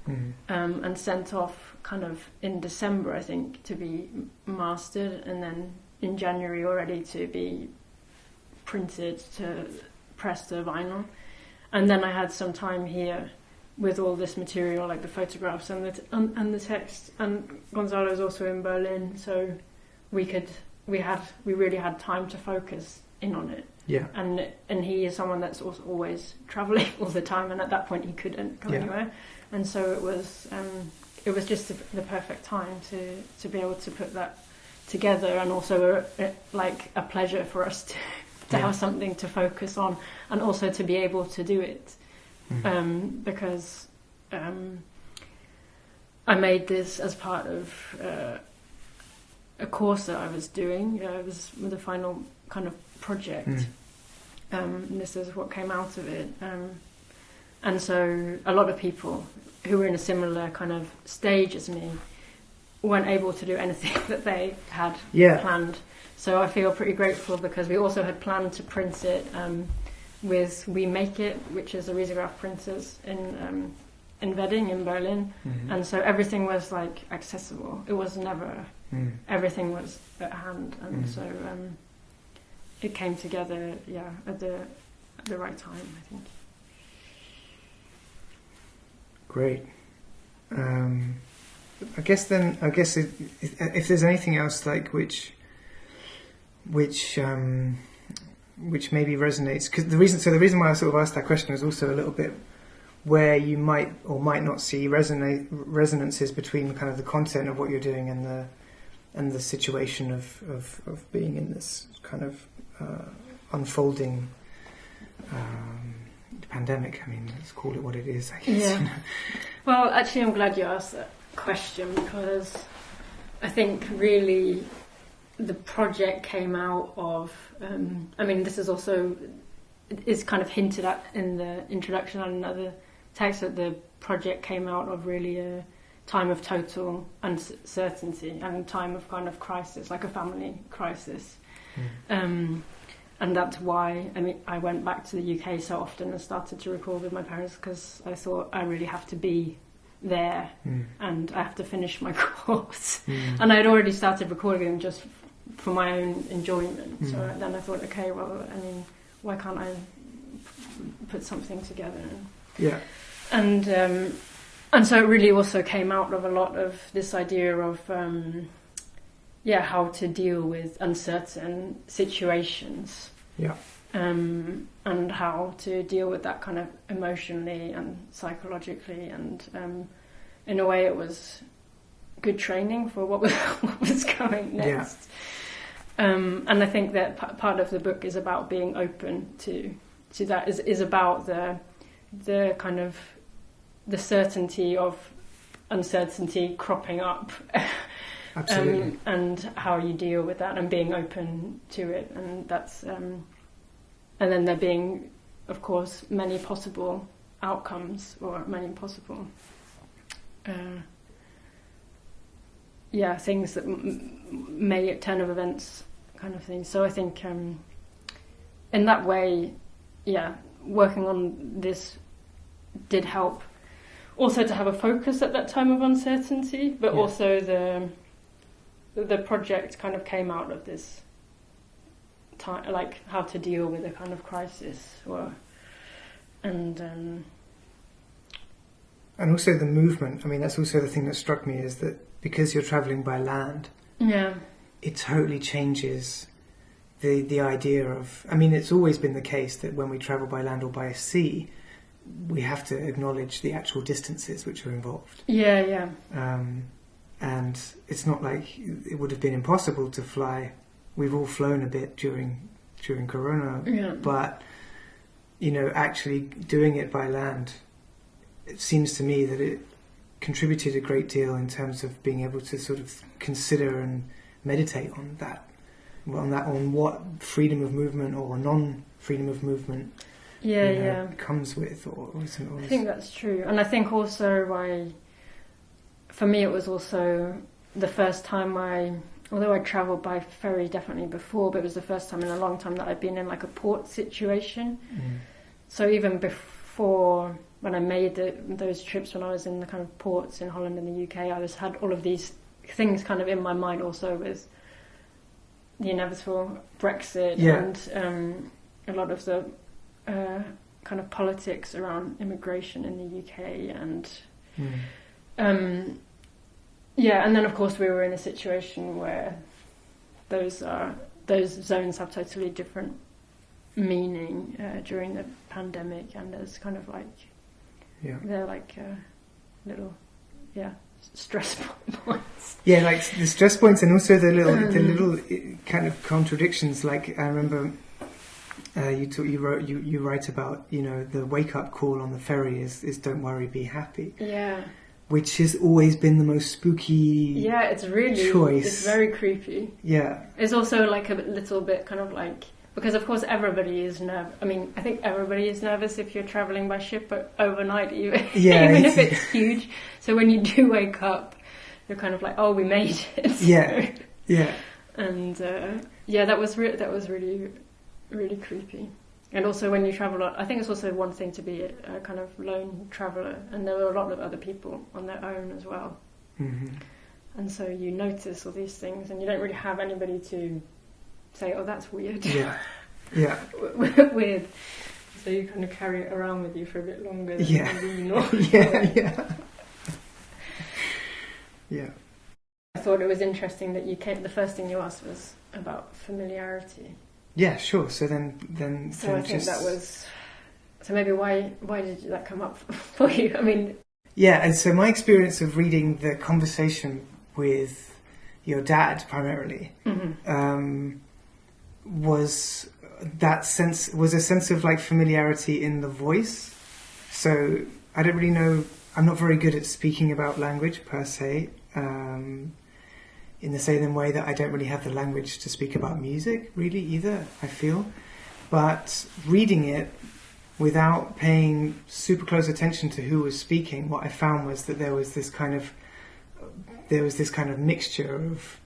and sent off kind of in December, I think, to be mastered, and then in January already to be printed, to press the vinyl. And then I had some time here with all this material, like the photographs and the text. And Gonzalo is also in Berlin, so we really had time to focus in on it. Yeah. And he is someone that's also always traveling all the time, and at that point he couldn't go anywhere. And so it was just the perfect time to be able to put that together, and also a pleasure for us to have something to focus on, and also to be able to do it. Because I made this as part of a course that I was doing. It was the final kind of project. And this is what came out of it. And so a lot of people who were in a similar kind of stage as me weren't able to do anything that they had planned. So I feel pretty grateful, because we also had planned to print it with We Make It, which is a risograph printers in Wedding in Berlin. And so everything was like accessible. It was never... everything was at hand, and so it came together at the right time, I think. Great. I guess if there's anything else like which maybe resonates, because the reason why I sort of asked that question is also a little bit where you might or might not see resonances between kind of the content of what you're doing and the situation of being in this kind of unfolding pandemic. Let's call it what it is, I guess. Yeah. Well, actually, I'm glad you asked that question, because I think really the project came out of... this is also... is kind of hinted at in the introduction on another text, that the project came out of really a time of total uncertainty and time of kind of crisis, like a family crisis. And that's why I went back to the UK so often and started to record with my parents, because I thought I really have to be there and I have to finish my course. And I had already started recording just for my own enjoyment. So then I thought, okay, well, why can't I put something together? Yeah. And And so it really also came out of a lot of this idea of how to deal with uncertain situations. Yeah. And how to deal with that kind of emotionally and psychologically, and in a way it was good training for what was coming next. Yeah. And I think that part of the book is about being open to that, is about the kind of the certainty of uncertainty cropping up. Absolutely. And how you deal with that and being open to it, and that's and then there being, of course, many possible outcomes or many possible things that may turn of events kind of thing. So I think in that way, working on this did help also to have a focus at that time of uncertainty, but also the project kind of came out of this time, like how to deal with a kind of crisis, and also the movement. I mean, that's also the thing that struck me, is that because you're travelling by land, it totally changes the idea of. I mean, it's always been the case that when we travel by land or by sea, we have to acknowledge the actual distances which are involved. And it's not like it would have been impossible to fly. We've all flown a bit during Corona, but actually doing it by land, it seems to me that it contributed a great deal in terms of being able to sort of consider and meditate on that, on what freedom of movement or non-freedom of movement comes with, or isn't always. I think that's true, and I think also for me it was also the first time although I travelled by ferry definitely before, but it was the first time in a long time that I'd been in like a port situation. So even before, when I made those trips, when I was in the kind of ports in Holland and the UK, I had all of these things kind of in my mind also, with the inevitable Brexit and a lot of the kind of politics around immigration in the UK, and and then of course we were in a situation where those zones have totally different meaning during the pandemic, and there's kind of like they're like little stress points. Yeah, like the stress points, and also the little kind of contradictions. Like I remember you write about the wake up call on the ferry is don't worry, be happy. Yeah. Which has always been the most spooky it's really choice. It's very creepy. Yeah. It's also like a little bit kind of like, because of course everybody is nervous. I mean, I think everybody is nervous if you're travelling by ship, but overnight even if it's huge. So when you do wake up, you're kind of like, oh, we made it. Yeah. Yeah. And that was really, really creepy. And also when you travel a lot, I think it's also one thing to be a kind of lone traveller, and there were a lot of other people on their own as well. Mm-hmm. And so you notice all these things, and you don't really have anybody to say, oh, that's weird. Yeah. Yeah. Weird. So you kind of carry it around with you for a bit longer than maybe you normally Yeah. I thought it was interesting that the first thing you asked was about familiarity. Yeah, sure. So then. So I think that was. So maybe why did that come up for you? I mean. Yeah, and so my experience of reading the conversation with your dad primarily was a sense of like familiarity in the voice. So I don't really know. I'm not very good at speaking about language per se. In the same way that I don't really have the language to speak about music, really, either, I feel. But reading it without paying super close attention to who was speaking, what I found was that there was this kind of mixture of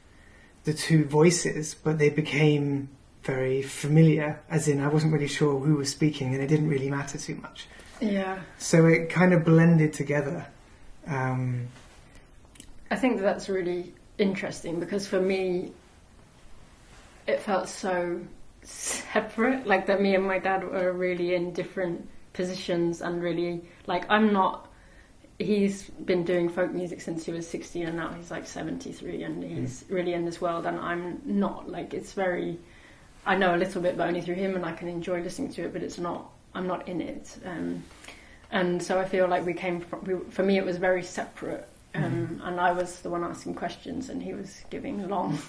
the two voices, but they became very familiar, as in I wasn't really sure who was speaking, and it didn't really matter too much. Yeah. So it kind of blended together. I think that's really interesting, because for me it felt so separate, like that me and my dad were really in different positions, and really like I'm not he's been doing folk music since he was 16, and now he's like 73, and he's really in this world, and I'm not. Like, it's very, I know a little bit, but only through him, and I can enjoy listening to it, but I'm not in it. And so I feel like for me it was very separate, and I was the one asking questions, and he was giving long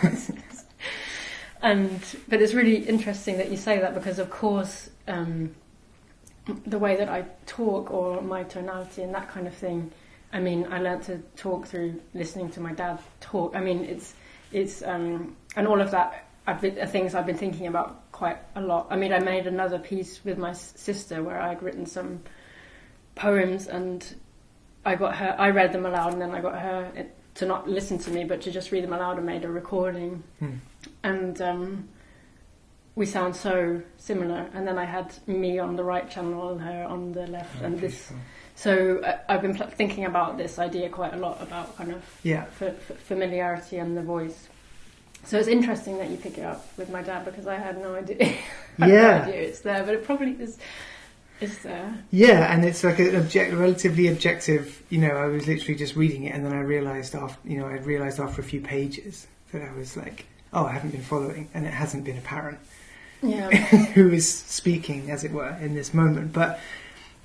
answers. But it's really interesting that you say that, because of course the way that I talk, or my tonality and that kind of thing, I mean, I learned to talk through listening to my dad talk. I mean, it's and all of that are things I've been thinking about quite a lot. I mean, I made another piece with my sister where I'd written some poems, and I read them aloud, and then I got her to not listen to me, but to just read them aloud, and made a recording. And we sound so similar. And then I had me on the right channel and her on the left, and this. Cool. So I've been thinking about this idea quite a lot, about kind of familiarity and the voice. So it's interesting that you pick it up with my dad, because I had no idea. No idea it's there, but it probably is there. Yeah, and it's like relatively objective. You know, I was literally just reading it, and then I realised after a few pages that I was like, oh, I haven't been following, and it hasn't been apparent. Yeah. Who is speaking, as it were, in this moment. But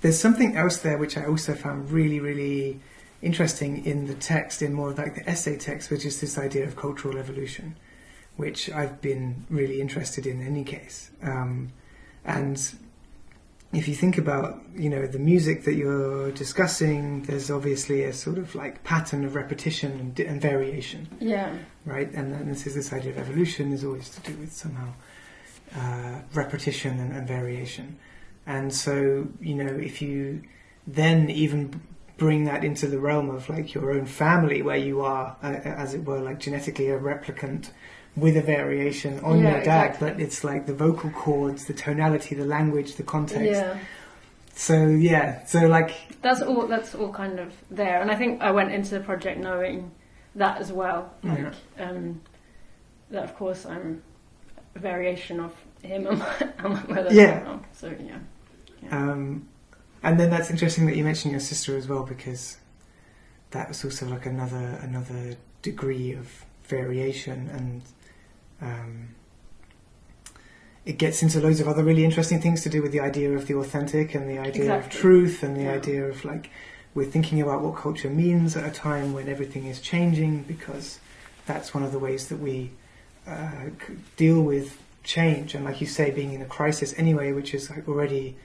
there's something else there which I also found really, really interesting in the text, in more like the essay text, which is this idea of cultural evolution, which I've been really interested in any case. And if you think about, you know, the music that you're discussing, there's obviously a sort of like pattern of repetition and variation. Yeah. Right? And then this idea of evolution is always to do with somehow repetition and variation. And so, you know, if you then even bring that into the realm of like your own family, where you are, as it were, like genetically a replicant with a variation on your dad, exactly. But it's like the vocal cords, the tonality, the language, the context. Yeah. So like that's all kind of there. And I think I went into the project knowing that as well. Like that of course I'm a variation of him and my mother. Yeah. So yeah. And then that's interesting that you mentioned your sister as well, because that was also like another degree of variation, and it gets into loads of other really interesting things to do with the idea of the authentic and the idea of truth, and the idea of like we're thinking about what culture means at a time when everything is changing, because that's one of the ways that we deal with change, and like you say, being in a crisis anyway, which is like already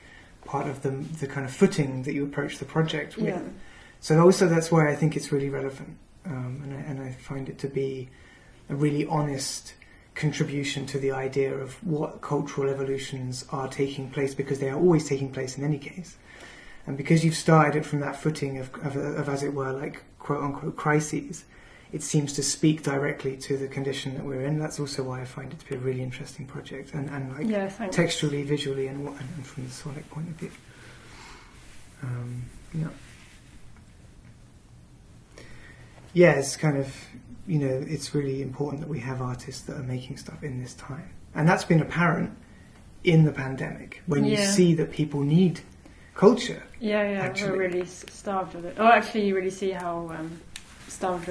part of the kind of footing that you approach the project with. Yeah. So also that's why I think it's really relevant, and I find it to be a really honest contribution to the idea of what cultural evolutions are taking place, because they are always taking place in any case. And because you've started it from that footing of as it were, like quote-unquote crises, it seems to speak directly to the condition that we're in. That's also why I find it to be a really interesting project, and like texturally, visually, and from the sonic point of view. Yeah, it's kind of, you know, it's really important that we have artists that are making stuff in this time. And that's been apparent in the pandemic, when you see that people need culture. We're really starved of it. Oh, actually, you really see how starved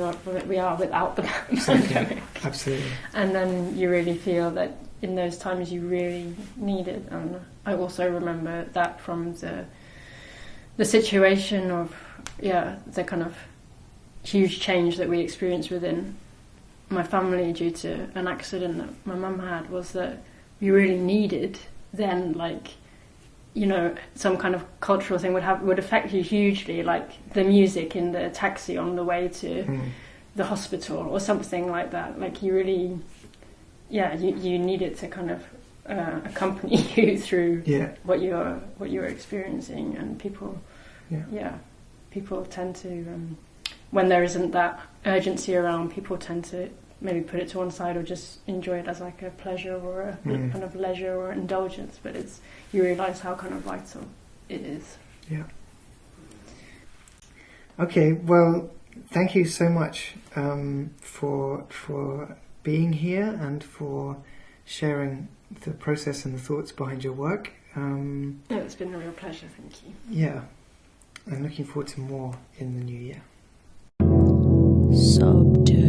we are without the pandemic. Absolutely. And then you really feel that in those times you really need it. And I also remember that from the situation of, the kind of huge change that we experienced within my family due to an accident that my mum had, was that we really needed then, like, you know, some kind of cultural thing would affect you hugely, like the music in the taxi on the way to the hospital or something like that. Like you really, you need it to kind of accompany you through what you're experiencing. And people tend to, when there isn't that urgency around, people tend to maybe put it to one side or just enjoy it as like a pleasure or a kind of leisure or indulgence. But you realise how kind of vital it is. Yeah. Okay, well, thank you so much for being here and for sharing the process and the thoughts behind your work. It's been a real pleasure, thank you. Yeah. I'm looking forward to more in the new year. Subtext.